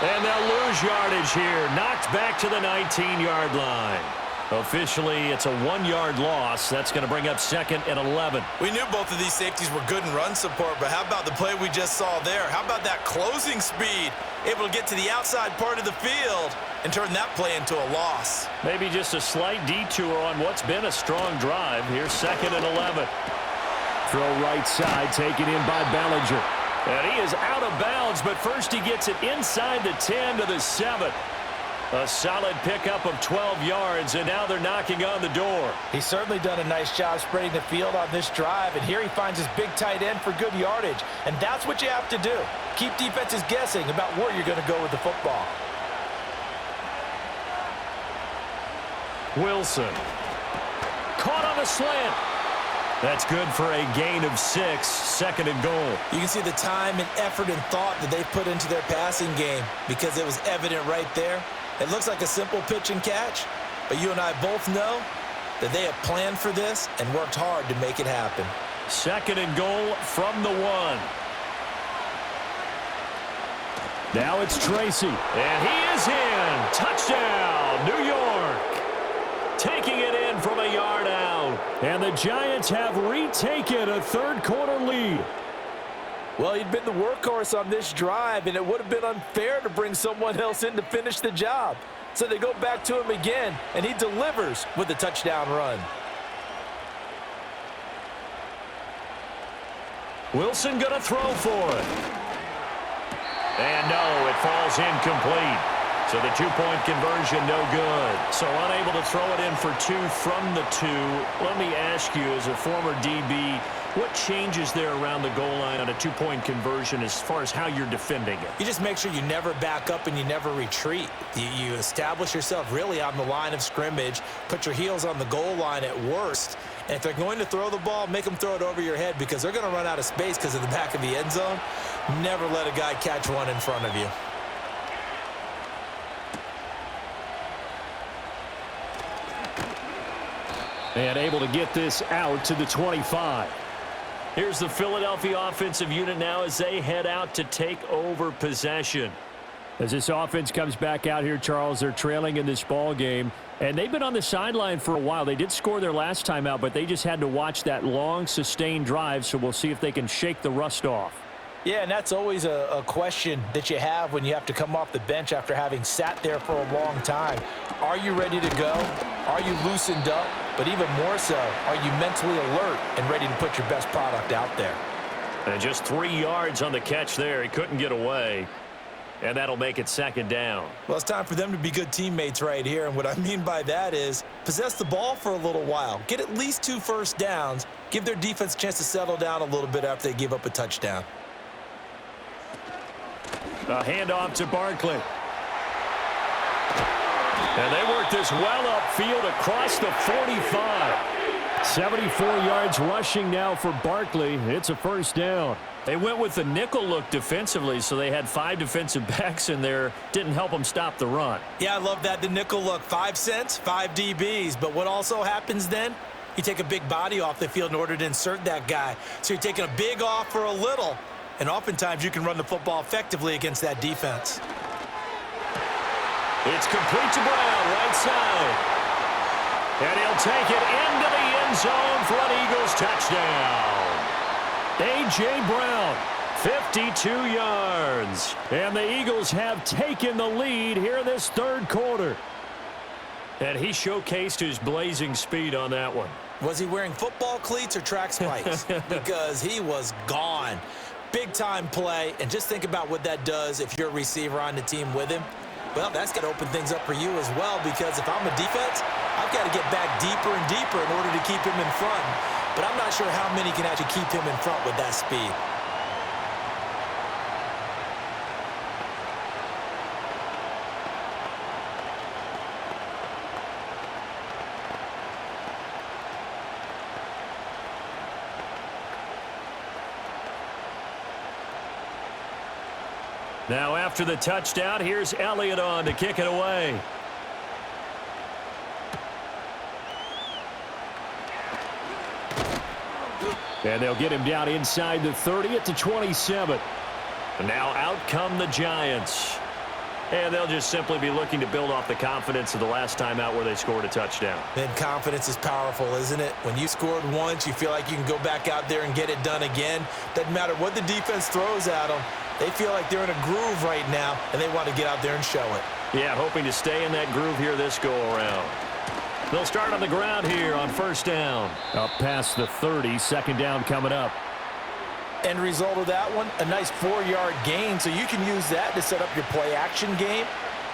And they'll lose yardage here. Knocked back to the 19-yard line. Officially, it's a 1-yard loss. That's going to bring up 2nd and 11. We knew both of these safeties were good in run support, but how about the play we just saw there? How about that closing speed? Able to get to the outside part of the field and turn that play into a loss. Maybe just a slight detour on what's been a strong drive. Here's 2nd and 11. Throw right side, taken in by Bellinger. And he is out of bounds, but first he gets it inside the 10 to the 7. A solid pickup of 12 yards, and now they're knocking on the door. He's certainly done a nice job spreading the field on this drive, and here he finds his big tight end for good yardage. And that's what you have to do. Keep defenses guessing about where you're going to go with the football. Wilson. Caught on a slant. That's good for a gain of 6, 2nd and goal. You can see the time and effort and thought that they put into their passing game because it was evident right there. It looks like a simple pitch and catch, but you and I both know that they have planned for this and worked hard to make it happen. 2nd and goal from the 1. Now it's Tracy. And he is in. Touchdown, New York. Taking it in from a yard out. And the Giants have retaken a third-quarter lead. Well, he'd been the workhorse on this drive, and it would have been unfair to bring someone else in to finish the job. So they go back to him again, and he delivers with a touchdown run. Wilson going to throw for it. And no, it falls incomplete. So the two-point conversion, no good. So unable to throw it in for 2 from the 2. Let me ask you, as a former DB, what changes there around the goal line on a two-point conversion as far as how you're defending it? You just make sure you never back up and you never retreat. You establish yourself really on the line of scrimmage, put your heels on the goal line at worst, and if they're going to throw the ball, make them throw it over your head because they're going to run out of space because of the back of the end zone. Never let a guy catch one in front of you. And able to get this out to the 25. Here's the Philadelphia offensive unit now as they head out to take over possession. As this offense comes back out here, Charles, they're trailing in this ball game. And they've been on the sideline for a while. They did score their last time out, but they just had to watch that long, sustained drive. So we'll see if they can shake the rust off. Yeah, and that's always a question that you have when you have to come off the bench after having sat there for a long time. Are you ready to go? Are you loosened up? but even more so, are you mentally alert and ready to put your best product out there? And just 3 yards on the catch there. He couldn't get away. And that'll make it second down. Well, it's time for them to be good teammates right here. And what I mean by that is possess the ball for a little while. Get at least 2 first downs. Give their defense a chance to settle down a little bit after they give up a touchdown. A handoff to Barkley. And they work this well upfield across the 45. 74 yards rushing now for Barkley. It's a first down. They went with the nickel look defensively, so they had 5 defensive backs in there. Didn't help them stop the run. Yeah, I love that. The nickel look, 5 cents, 5 DBs. But what also happens then? You take a big body off the field in order to insert that guy. So you're taking a big off for a little. And oftentimes you can run the football effectively against that defense. It's complete to Brown, right side. And he'll take it into the end zone for an Eagles touchdown. A.J. Brown, 52 yards. And the Eagles have taken the lead here in this third quarter. And he showcased his blazing speed on that one. Was he wearing football cleats or track spikes? Because he was gone. Big-time play. And just think about what that does if you're a receiver on the team with him. Well, that's going to open things up for you as well, because if I'm a defense, I've got to get back deeper and deeper in order to keep him in front. But I'm not sure how many can actually keep him in front with that speed. Now after the touchdown, here's Elliott on to kick it away. And they'll get him down inside the 30 at the 27. And now out come the Giants. And they'll just simply be looking to build off the confidence of the last time out where they scored a touchdown. And confidence is powerful, isn't it? When you scored once, you feel like you can go back out there and get it done again. Doesn't matter what the defense throws at them. They feel like they're in a groove right now, and they want to get out there and show it. Yeah, hoping to stay in that groove here this go-around. They'll start on the ground here on first down. Up past the 30, second down coming up. End result of that one, a nice 4-yard gain, so you can use that to set up your play-action game,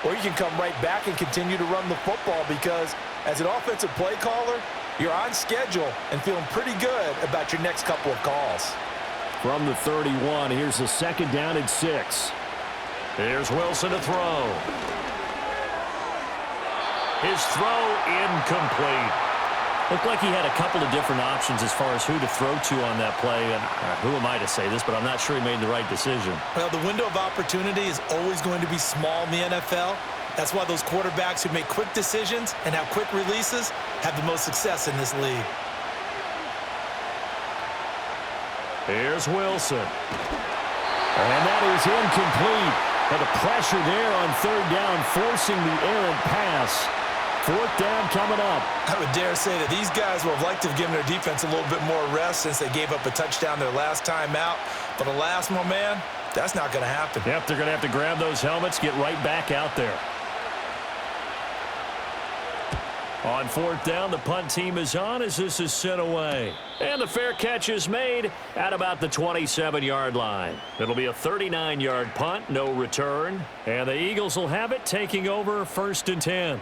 or you can come right back and continue to run the football, because as an offensive play caller, you're on schedule and feeling pretty good about your next couple of calls. From the 31, here's a second down and 6. Here's Wilson to throw. His throw incomplete. Looked like he had a couple of different options as far as who to throw to on that play. And who am I to say this, but I'm not sure he made the right decision. Well, the window of opportunity is always going to be small in the NFL. That's why those quarterbacks who make quick decisions and have quick releases have the most success in this league. Here's Wilson. And that is incomplete. And the pressure there on third down, forcing the errant pass. Fourth down coming up. I would dare say that these guys would have liked to have given their defense a little bit more rest since they gave up a touchdown their last time out. But alas, my man, that's not going to happen. Yep, they're going to have to grab those helmets, get right back out there. On fourth down, the punt team is on as this is sent away. And the fair catch is made at about the 27-yard line. It'll be a 39-yard punt, no return. And the Eagles will have it, taking over first and 10.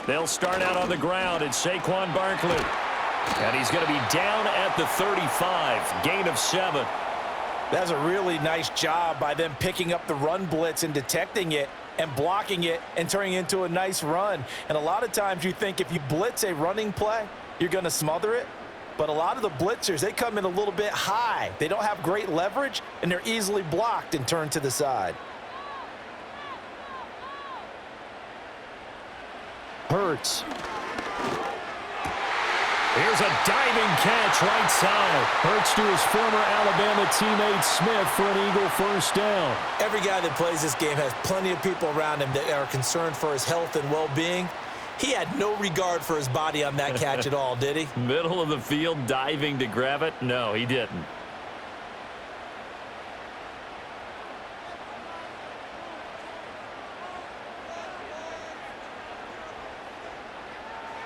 They'll start out on the ground. It's Saquon Barkley. And he's going to be down at the 35. Gain of 7. That's a really nice job by them picking up the run blitz and detecting it and blocking it and turning it into a nice run. And a lot of times you think if you blitz a running play, you're going to smother it. But a lot of the blitzers, they come in a little bit high. They don't have great leverage, and they're easily blocked and turned to the side. Hurts. Here's a diving catch right side. Hurts to his former Alabama teammate Smith for an Eagle first down. Every guy that plays this game has plenty of people around him that are concerned for his health and well-being. He had no regard for his body on that catch at all, did he? Middle of the field, diving to grab it? No, he didn't.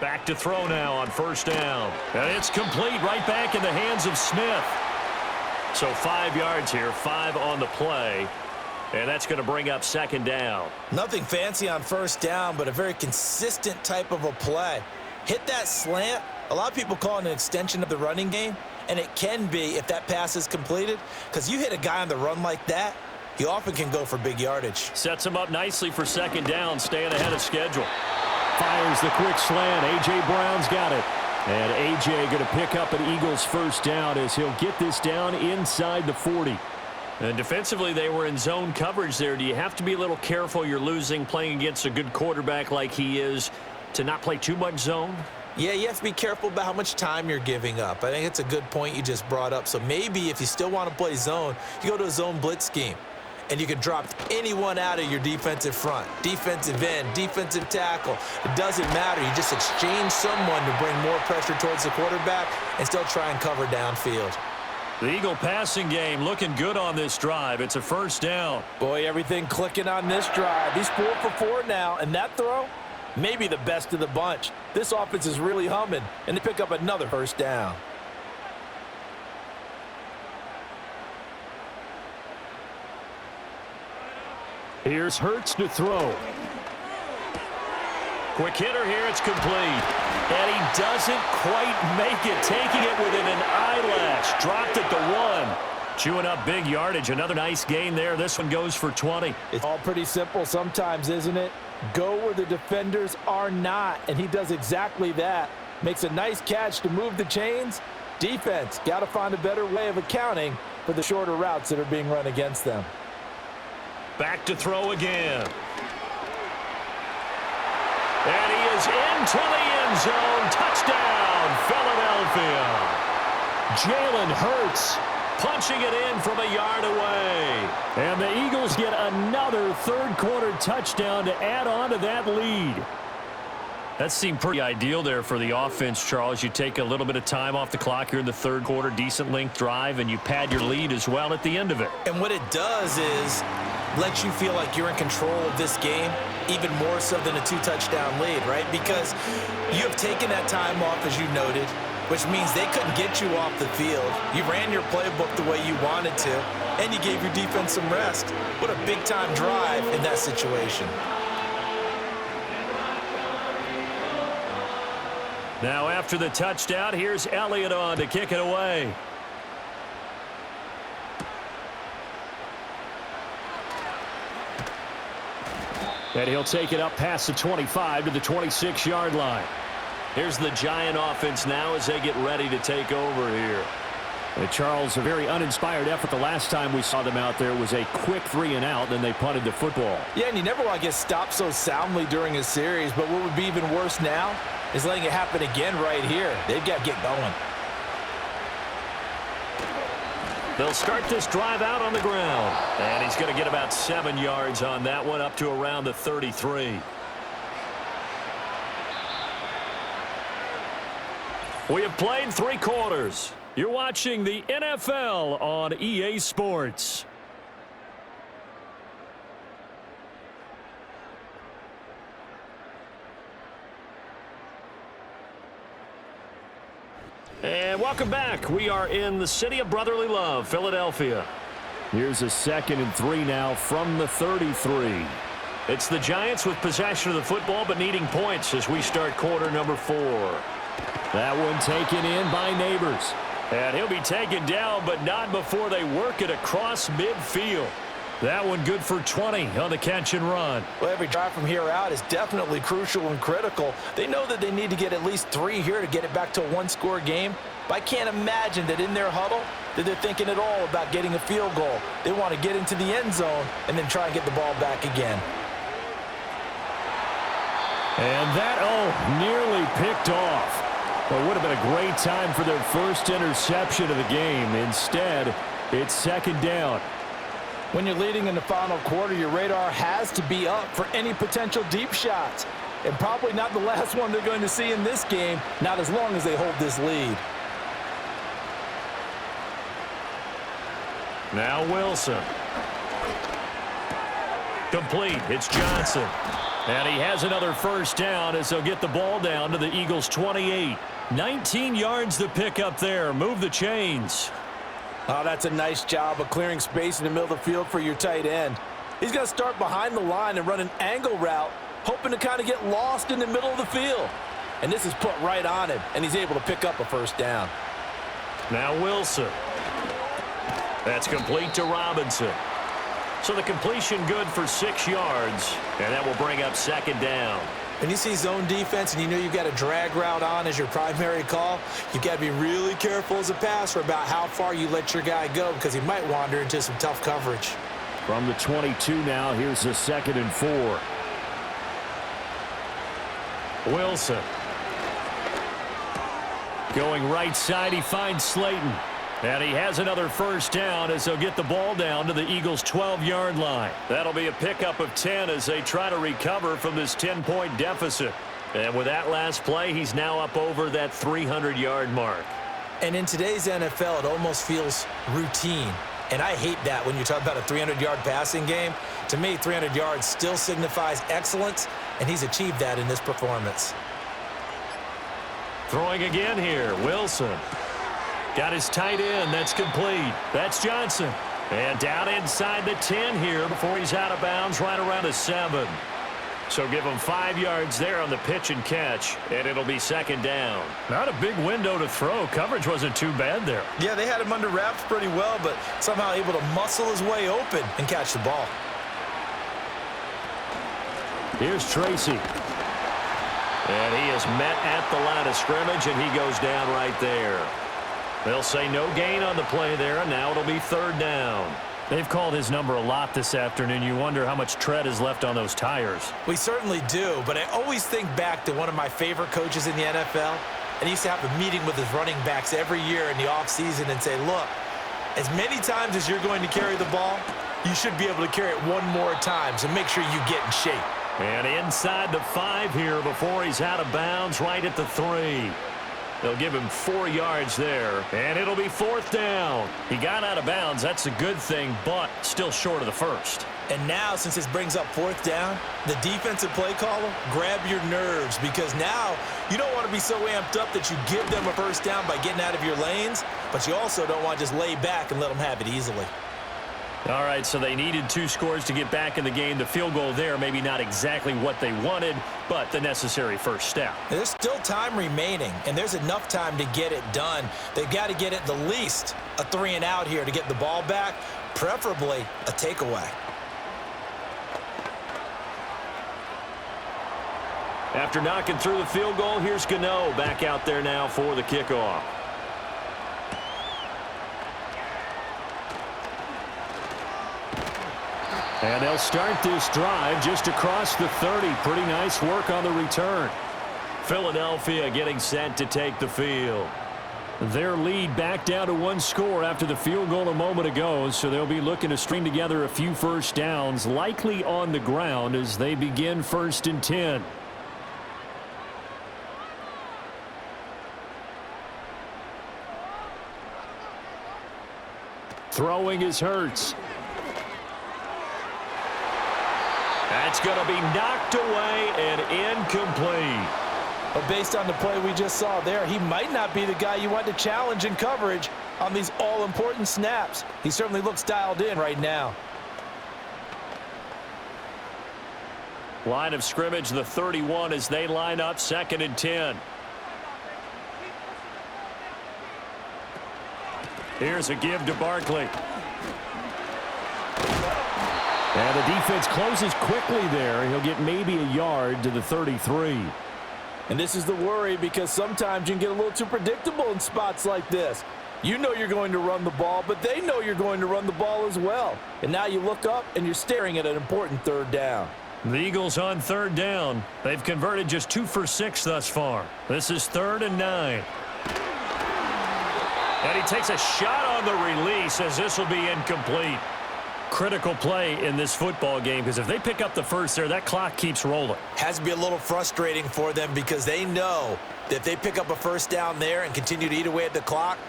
Back to throw now on first down. And it's complete, right back in the hands of Smith. So 5 yards here, 5 on the play. And that's going to bring up second down. Nothing fancy on first down, but a very consistent type of a play. Hit that slant. A lot of people call it an extension of the running game, and it can be if that pass is completed, because you hit a guy on the run like that, he often can go for big yardage. Sets him up nicely for second down, staying ahead of schedule. Fires the quick slant. A.J. Brown's got it. And A.J. going to pick up an Eagles first down as he'll get this down inside the 40. And defensively, they were in zone coverage there. Do you have to be a little careful? You're losing, playing against a good quarterback like he is, to not play too much zone? Yeah, you have to be careful about how much time you're giving up. I think it's a good point you just brought up. So maybe if you still want to play zone, you go to a zone blitz scheme. And you can drop anyone out of your defensive front, defensive end, defensive tackle. It doesn't matter. You just exchange someone to bring more pressure towards the quarterback and still try and cover downfield. The Eagle passing game looking good on this drive. It's a first down. Boy, everything clicking on this drive. He's 4 for 4 now, and that throw, maybe the best of the bunch. This offense is really humming, and they pick up another first down. Here's Hurts to throw. Quick hitter here, it's complete. And he doesn't quite make it, taking it within an eyelash. Dropped it to 1. Chewing up big yardage. Another nice gain there. This one goes for 20. It's all pretty simple sometimes, isn't it? Go where the defenders are not, and he does exactly that. Makes a nice catch to move the chains. Defense, got to find a better way of accounting for the shorter routes that are being run against them. Back to throw again. And he is into the end zone. Touchdown, Philadelphia. Jalen Hurts. Punching it in from a yard away. And the Eagles get another third-quarter touchdown to add on to that lead. That seemed pretty ideal there for the offense, Charles. You take a little bit of time off the clock here in the third quarter, decent length drive, and you pad your lead as well at the end of it. And what it does is let you feel like you're in control of this game, even more so than a 2-touchdown lead, right? Because you have taken that time off, as you noted, which means they couldn't get you off the field. You ran your playbook the way you wanted to, and you gave your defense some rest. What a big-time drive in that situation. Now after the touchdown, here's Elliott on to kick it away. And he'll take it up past the 25 to the 26-yard line. Here's the Giant offense now as they get ready to take over here. And Charles, a very uninspired effort. The last time we saw them out there was a quick 3-and-out, then they punted the football. Yeah, and you never want to get stopped so soundly during a series, but what would be even worse now is letting it happen again right here. They've got to get going. They'll start this drive out on the ground. And he's going to get about 7 yards on that one, up to around the 33. We have played 3 quarters. You're watching the NFL on EA Sports. And welcome back. We are in the city of brotherly love, Philadelphia. Here's a 2nd and 3 now from the 33. It's the Giants with possession of the football, but needing points as we start quarter number 4. That one taken in by Neighbors. And he'll be taken down, but not before they work it across midfield. That one good for 20 on the catch and run. Well, every drive from here out is definitely crucial and critical. They know that they need to get at least 3 here to get it back to a 1-score game. But I can't imagine that in their huddle that they're thinking at all about getting a field goal. They want to get into the end zone and then try and get the ball back again. And that, nearly picked off. Well, would have been a great time for their first interception of the game. Instead, it's 2nd down. When you're leading in the final quarter, your radar has to be up for any potential deep shots. and probably not the last one they're going to see in this game, not as long as they hold this lead. Now Wilson. Complete. It's Johnson. And he has another first down as they'll get the ball down to the Eagles' 28. 19 yards to pick up there. Move the chains. Oh, that's a nice job of clearing space in the middle of the field for your tight end. He's going to start behind the line and run an angle route, hoping to kind of get lost in the middle of the field. And this is put right on him, and he's able to pick up a first down. Now Wilson. That's complete to Robinson. So the completion good for 6 yards, and that will bring up second down. When you see zone defense and you know you've got a drag route on as your primary call, you've got to be really careful as a passer about how far you let your guy go because he might wander into some tough coverage. From the 22 now, here's the 2nd and 4. Wilson. Going right side, he finds Slayton. And he has another first down as they'll get the ball down to the Eagles' 12-yard line. That'll be a pickup of 10 as they try to recover from this 10-point deficit. And with that last play, he's now up over that 300-yard mark. And in today's NFL, it almost feels routine. And I hate that when you talk about a 300-yard passing game. To me, 300 yards still signifies excellence, and he's achieved that in this performance. Throwing again here, Wilson. Got his tight end. That's complete. That's Johnson. And down inside the 10 here before he's out of bounds right around the 7. So give him 5 yards there on the pitch and catch, and it'll be second down. Not a big window to throw. Coverage wasn't too bad there. Yeah, they had him under wraps pretty well, but somehow able to muscle his way open and catch the ball. Here's Tracy. And he is met at the line of scrimmage, and he goes down right there. They'll say no gain on the play there, and now it'll be third down. They've called his number a lot this afternoon. You wonder how much tread is left on those tires. We certainly do, but I always think back to one of my favorite coaches in the NFL, and he used to have a meeting with his running backs every year in the offseason and say, look, as many times as you're going to carry the ball, you should be able to carry it one more time, so make sure you get in shape. And inside the 5 here before he's out of bounds right at the 3. They'll give him 4 yards there, and it'll be fourth down. He got out of bounds. That's a good thing, but still short of the first. And now, since this brings up fourth down, the defensive play caller, grab your nerves because now you don't want to be so amped up that you give them a first down by getting out of your lanes, but you also don't want to just lay back and let them have it easily. All right, so they needed 2 scores to get back in the game. The field goal there, maybe not exactly what they wanted, but the necessary first step. There's still time remaining, and there's enough time to get it done. They've got to get at the least a 3-and-out here to get the ball back, preferably a takeaway. After knocking through the field goal, here's Gano back out there now for the kickoff. And they'll start this drive just across the 30. Pretty nice work on the return. Philadelphia getting set to take the field. Their lead back down to 1 score after the field goal a moment ago, so they'll be looking to string together a few first downs, likely on the ground as they begin 1st and 10. Throwing is Hurts. That's going to be knocked away and incomplete. But based on the play we just saw there, he might not be the guy you want to challenge in coverage on these all-important snaps. He certainly looks dialed in right now. Line of scrimmage, the 31 as they line up 2nd and 10. Here's a give to Barkley. And the defense closes quickly there. He'll get maybe a yard to the 33. And this is the worry because sometimes you can get a little too predictable in spots like this. You know you're going to run the ball, but they know you're going to run the ball as well. And now you look up and you're staring at an important 3rd down. The Eagles on 3rd down. They've converted just 2 for 6 thus far. This is 3rd and 9. And he takes a shot on the release as this will be incomplete. critical play in this football game because if they pick up the first there, that clock keeps rolling. Has to be a little frustrating for them because they know that if they pick up a first down there and continue to eat away at the clock,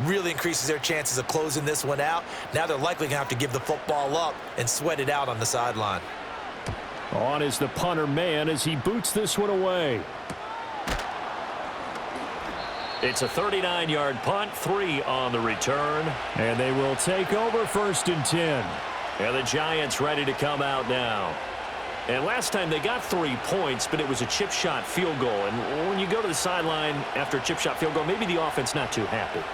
really increases their chances of closing this one out. Now they're likely going to have to give the football up and sweat it out on the sideline. On is the punter man as he boots this one away. It's a 39-yard punt, 3 on the return. And they will take over 1st and 10. And the Giants ready to come out now. And last time they got 3 points, but it was a chip shot field goal. And when you go to the sideline after a chip shot field goal, maybe the offense not too happy.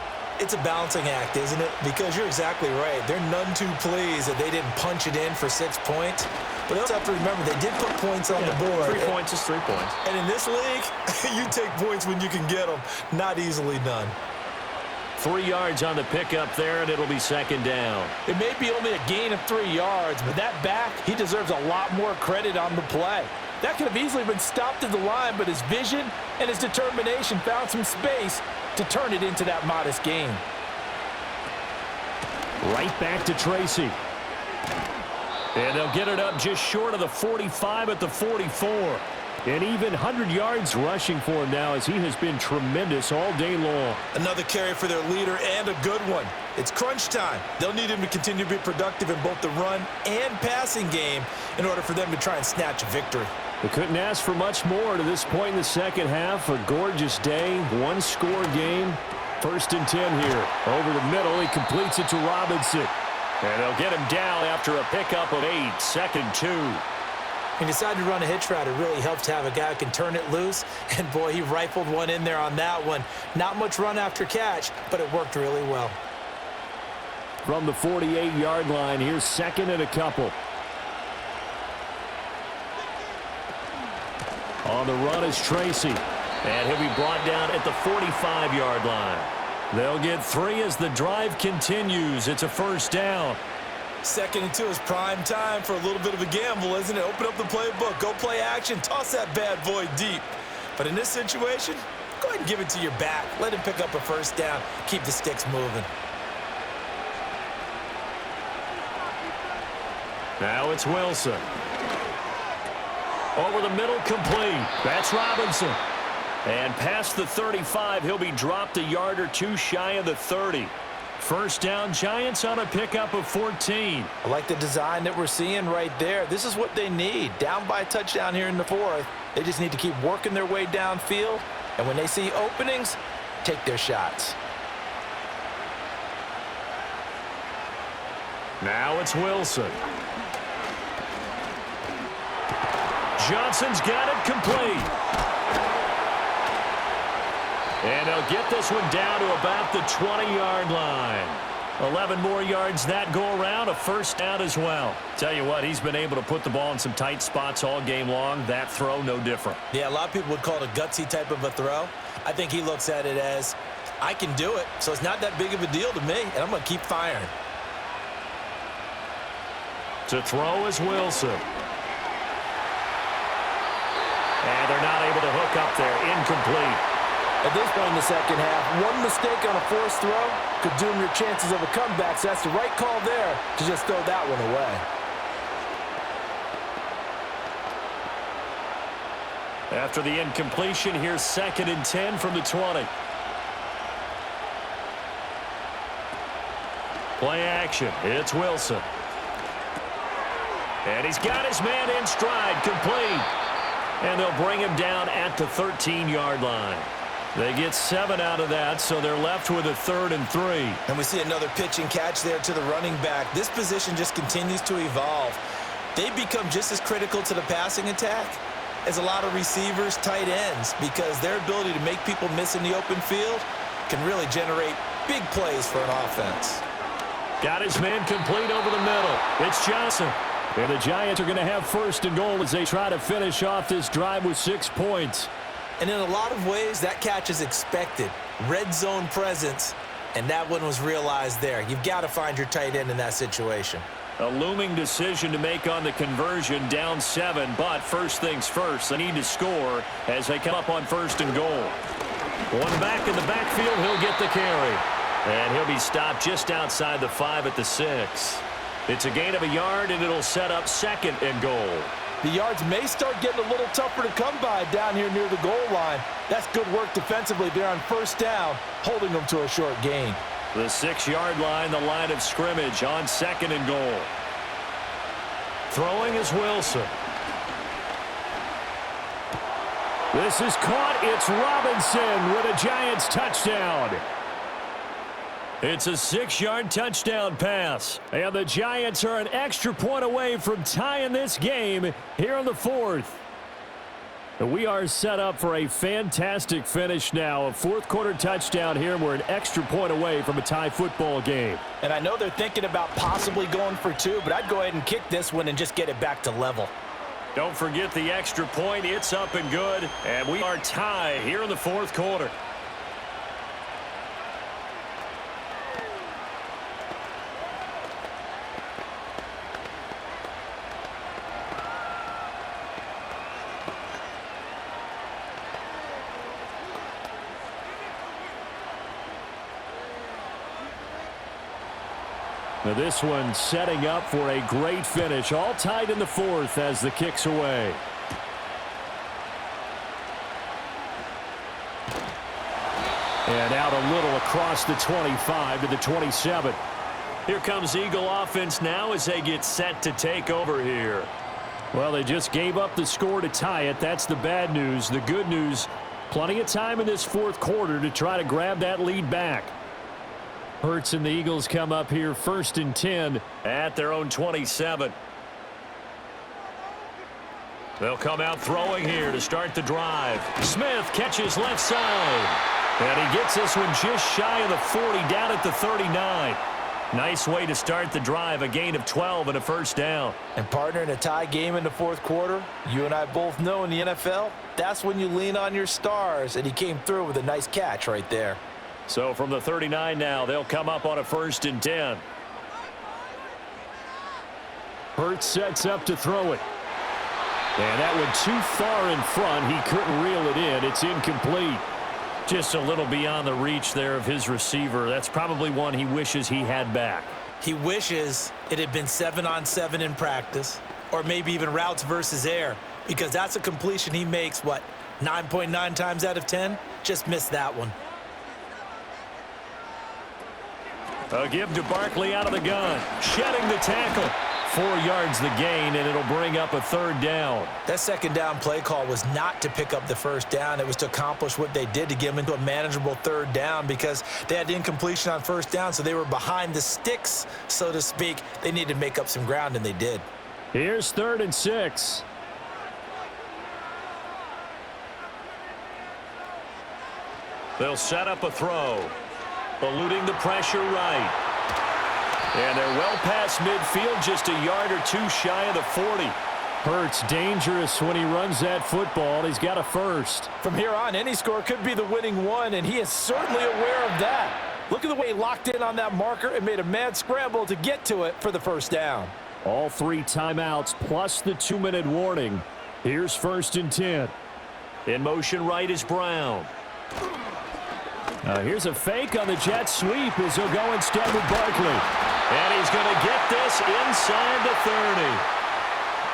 It's a balancing act, isn't it? Because you're exactly right. They're none too pleased that they didn't punch it in for 6 points. But they also have to remember they did put points on the board. 3 points is 3 points. And in this league, you take points when you can get them. Not easily done. 3 yards on the pickup there, and it'll be 2nd down. It may be only a gain of 3 yards, but that back, he deserves a lot more credit on the play. That could have easily been stopped at the line, but his vision and his determination found some space to turn it into that modest gain. Right back to Tracy. And they'll get it up just short of the 45 at the 44. And even 100 yards rushing for him now as he has been tremendous all day long. Another carry for their leader and a good one. It's crunch time. They'll need him to continue to be productive in both the run and passing game in order for them to try and snatch a victory. They couldn't ask for much more to this point in the second half. A gorgeous day, 1-score game. 1st and 10 here. Over the middle, he completes it to Robinson. And they'll get him down after a pickup of 8, 2nd 2. He decided to run a hitch route. It really helps to have a guy who can turn it loose. And, boy, he rifled one in there on that one. Not much run after catch, but it worked really well. From the 48-yard line, here's 2nd and a couple. On the run is Tracy. And he'll be brought down at the 45-yard line. They'll get 3 as the drive continues. It's a 1st down. 2nd and 2 is prime time for a little bit of a gamble, isn't it? Open up the playbook, go play action, toss that bad boy deep. But in this situation, go ahead and give it to your back. Let him pick up a 1st down. Keep the sticks moving. Now it's Wilson. Over the middle, complete. That's Robinson. And past the 35, he'll be dropped a yard or 2 shy of the 30. 1st down, Giants on a pickup of 14. I like the design that we're seeing right there. This is what they need. Down by a touchdown here in the 4th. They just need to keep working their way downfield. And when they see openings, take their shots. Now it's Wilson. Johnson's got it complete. And they'll get this one down to about the 20-yard line. 11 more yards that go around, a 1st down as well. Tell you what, he's been able to put the ball in some tight spots all game long. That throw, no different. Yeah, a lot of people would call it a gutsy type of a throw. I think he looks at it as, I can do it, so it's not that big of a deal to me, and I'm going to keep firing. To throw is Wilson. And they're not able to hook up there. Incomplete. At this point in the second half, one mistake on a forced throw could doom your chances of a comeback, so that's the right call there to just throw that one away. After the incompletion, here's 2nd and 10 from the 20. Play action. It's Wilson. And he's got his man in stride, complete. And they'll bring him down at the 13-yard line. They get 7 out of that, so they're left with a 3rd and 3. And we see another pitch and catch there to the running back. This position just continues to evolve. They become just as critical to the passing attack as a lot of receivers, tight ends, because their ability to make people miss in the open field can really generate big plays for an offense. Got his man complete over the middle. It's Johnson. And the Giants are going to have 1st and goal as they try to finish off this drive with 6 points. And in a lot of ways, that catch is expected. Red zone presence, and that one was realized there. You've got to find your tight end in that situation. A looming decision to make on the conversion, down 7, but first things first, they need to score as they come up on 1st and goal. One back in the backfield, he'll get the carry. And he'll be stopped just outside the 5 at the 6. It's a gain of a yard, and it'll set up 2nd and goal. The yards may start getting a little tougher to come by down here near the goal line. That's good work defensively there on 1st down, holding them to a short gain. The 6-yard line, the line of scrimmage on 2nd and goal. Throwing is Wilson. This is caught. It's Robinson with a Giants touchdown. It's a 6-yard touchdown pass. And the Giants are an extra point away from tying this game here in the 4th. We are set up for a fantastic finish now. A 4th-quarter touchdown here, and we're an extra point away from a tie football game. And I know they're thinking about possibly going for 2, but I'd go ahead and kick this one and just get it back to level. Don't forget the extra point. It's up and good, and we are tied here in the 4th quarter. Now this one setting up for a great finish. All tied in the 4th as the kick's away. And out a little across the 25 to the 27. Here comes Eagle offense now as they get set to take over here. Well, they just gave up the score to tie it. That's the bad news. The good news, plenty of time in this 4th quarter to try to grab that lead back. Hurts and the Eagles come up here 1st and 10 at their own 27. They'll come out throwing here to start the drive. Smith catches left side. And he gets this one just shy of the 40 down at the 39. Nice way to start the drive, a gain of 12 and a 1st down. And partner, in a tie game in the 4th quarter, you and I both know in the NFL, that's when you lean on your stars, and he came through with a nice catch right there. So from the 39 now, they'll come up on a 1st and 10. Hurts sets up to throw it. And that one too far in front. He couldn't reel it in. It's incomplete. Just a little beyond the reach there of his receiver. That's probably one he wishes he had back. He wishes it had been 7-on-7 in practice, or maybe even routes versus air, because that's a completion he makes, 9.9 times out of 10? Just missed that one. A give to Barkley out of the gun. Shedding the tackle. 4 yards the gain, and it'll bring up a 3rd down. That 2nd down play call was not to pick up the 1st down. It was to accomplish what they did to get them into a manageable 3rd down because they had incompletion on 1st down, so they were behind the sticks, so to speak. They needed to make up some ground, and they did. Here's 3rd and 6. They'll set up a throw. Eluding the pressure right. And they're well past midfield, just a yard or 2 shy of the 40. Hurts dangerous when he runs that football. He's got a 1st. From here on, any score could be the winning one, and he is certainly aware of that. Look at the way he locked in on that marker and made a mad scramble to get to it for the 1st down. All 3 timeouts plus the 2-minute warning. Here's 1st and 10. In motion right is Brown. Here's a fake on the jet sweep as he'll go instead with Barkley. And he's going to get this inside the 30.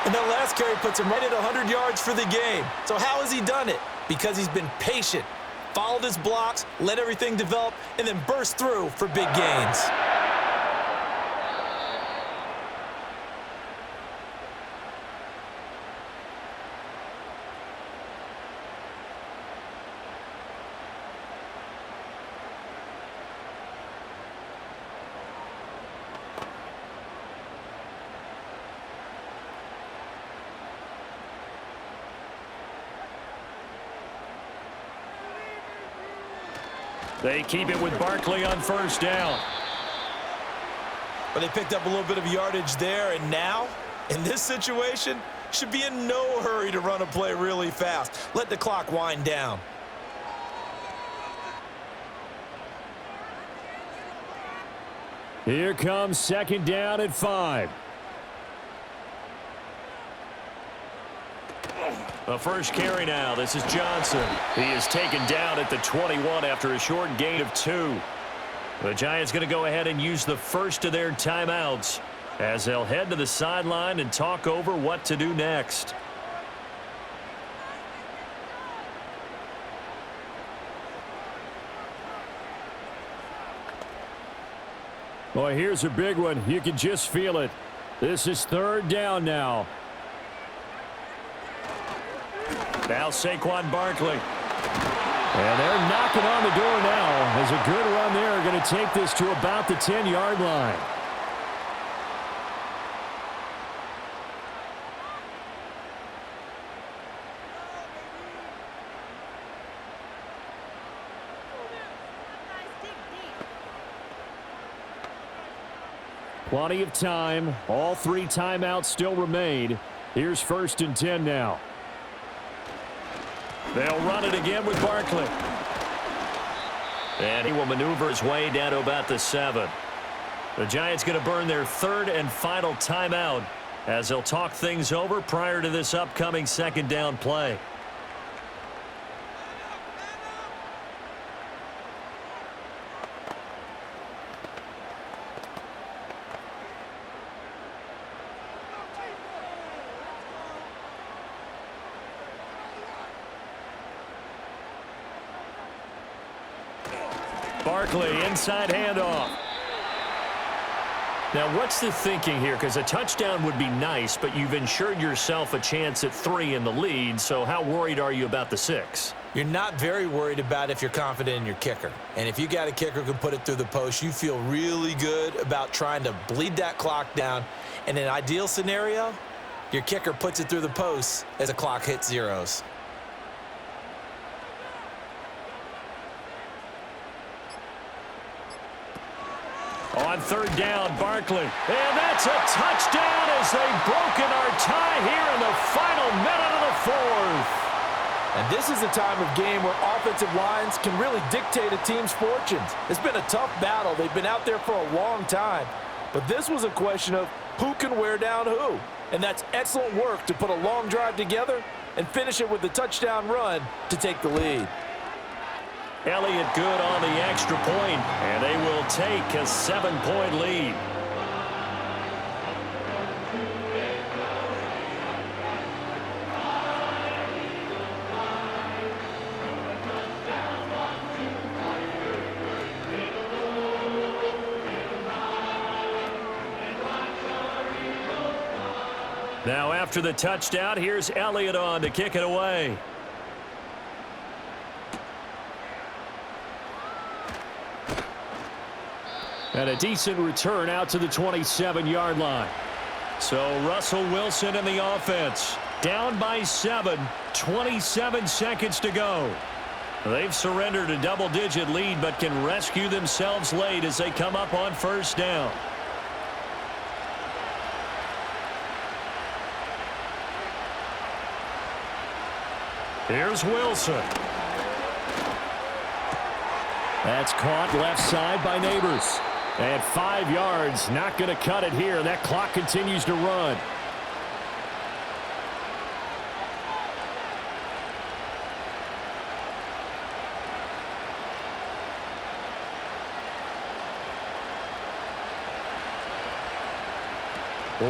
And that last carry puts him right at 100 yards for the game. So how has he done it? Because he's been patient, followed his blocks, let everything develop, and then burst through for big gains. They keep it with Barkley on 1st down. But they picked up a little bit of yardage there, and now, in this situation, should be in no hurry to run a play really fast. Let the clock wind down. Here comes 2nd down at 5. The first carry now. This is Johnson. He is taken down at the 21 after a short gain of 2. The Giants going to go ahead and use the first of their timeouts. as they'll head to the sideline and talk over what to do next. Boy, here's a big one. You can just feel it. This is third down now. Now Saquon Barkley. And they're knocking on the door now. As a good run there, going to take this to about the 10-yard line. Plenty of time. All 3 timeouts still remain. Here's 1st and 10 now. They'll run it again with Barkley. And he will maneuver his way down to about the 7. The Giants going to burn their 3rd and final timeout as they'll talk things over prior to this upcoming 2nd down play. Barkley, inside handoff. Now, what's the thinking here? Because a touchdown would be nice, but you've ensured yourself a chance at 3 in the lead, so how worried are you about the 6? You're not very worried about if you're confident in your kicker. And if you got a kicker who can put it through the post, you feel really good about trying to bleed that clock down. In an ideal scenario, your kicker puts it through the post as the clock hits zeros. On 3rd down, Barkley. And that's a touchdown as they've broken our tie here in the final minute of the 4th. And this is a time of game where offensive lines can really dictate a team's fortunes. It's been a tough battle. They've been out there for a long time. But this was a question of who can wear down who. And that's excellent work to put a long drive together and finish it with the touchdown run to take the lead. Elliott good on the extra point, and they will take a 7-point lead. Now after the touchdown, here's Elliott on to kick it away. And a decent return out to the 27-yard line. So Russell Wilson in the offense. Down by 7, 27 seconds to go. They've surrendered a double-digit lead but can rescue themselves late as they come up on 1st down. Here's Wilson. That's caught left side by Neighbors. At 5 yards, not going to cut it here. That clock continues to run.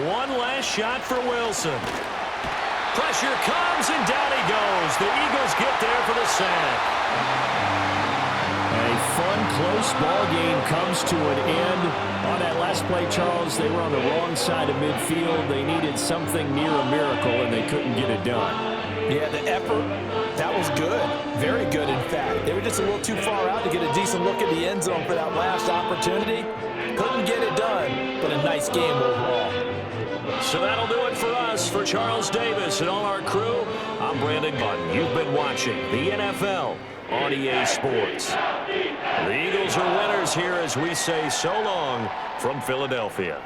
One last shot for Wilson. Pressure comes, and down he goes. The Eagles get there for the sack. A fun, close ball game comes to an end. On that last play, Charles, they were on the wrong side of midfield. They needed something near a miracle, and they couldn't get it done. Yeah, the effort, that was good. Very good, in fact. They were just a little too far out to get a decent look at the end zone for that last opportunity. Couldn't get it done, but a nice game overall. So that'll do it for us. For Charles Davis and all our crew, I'm Brandon Button. You've been watching the NFL on EA Sports. The Eagles are winners here as we say so long from Philadelphia.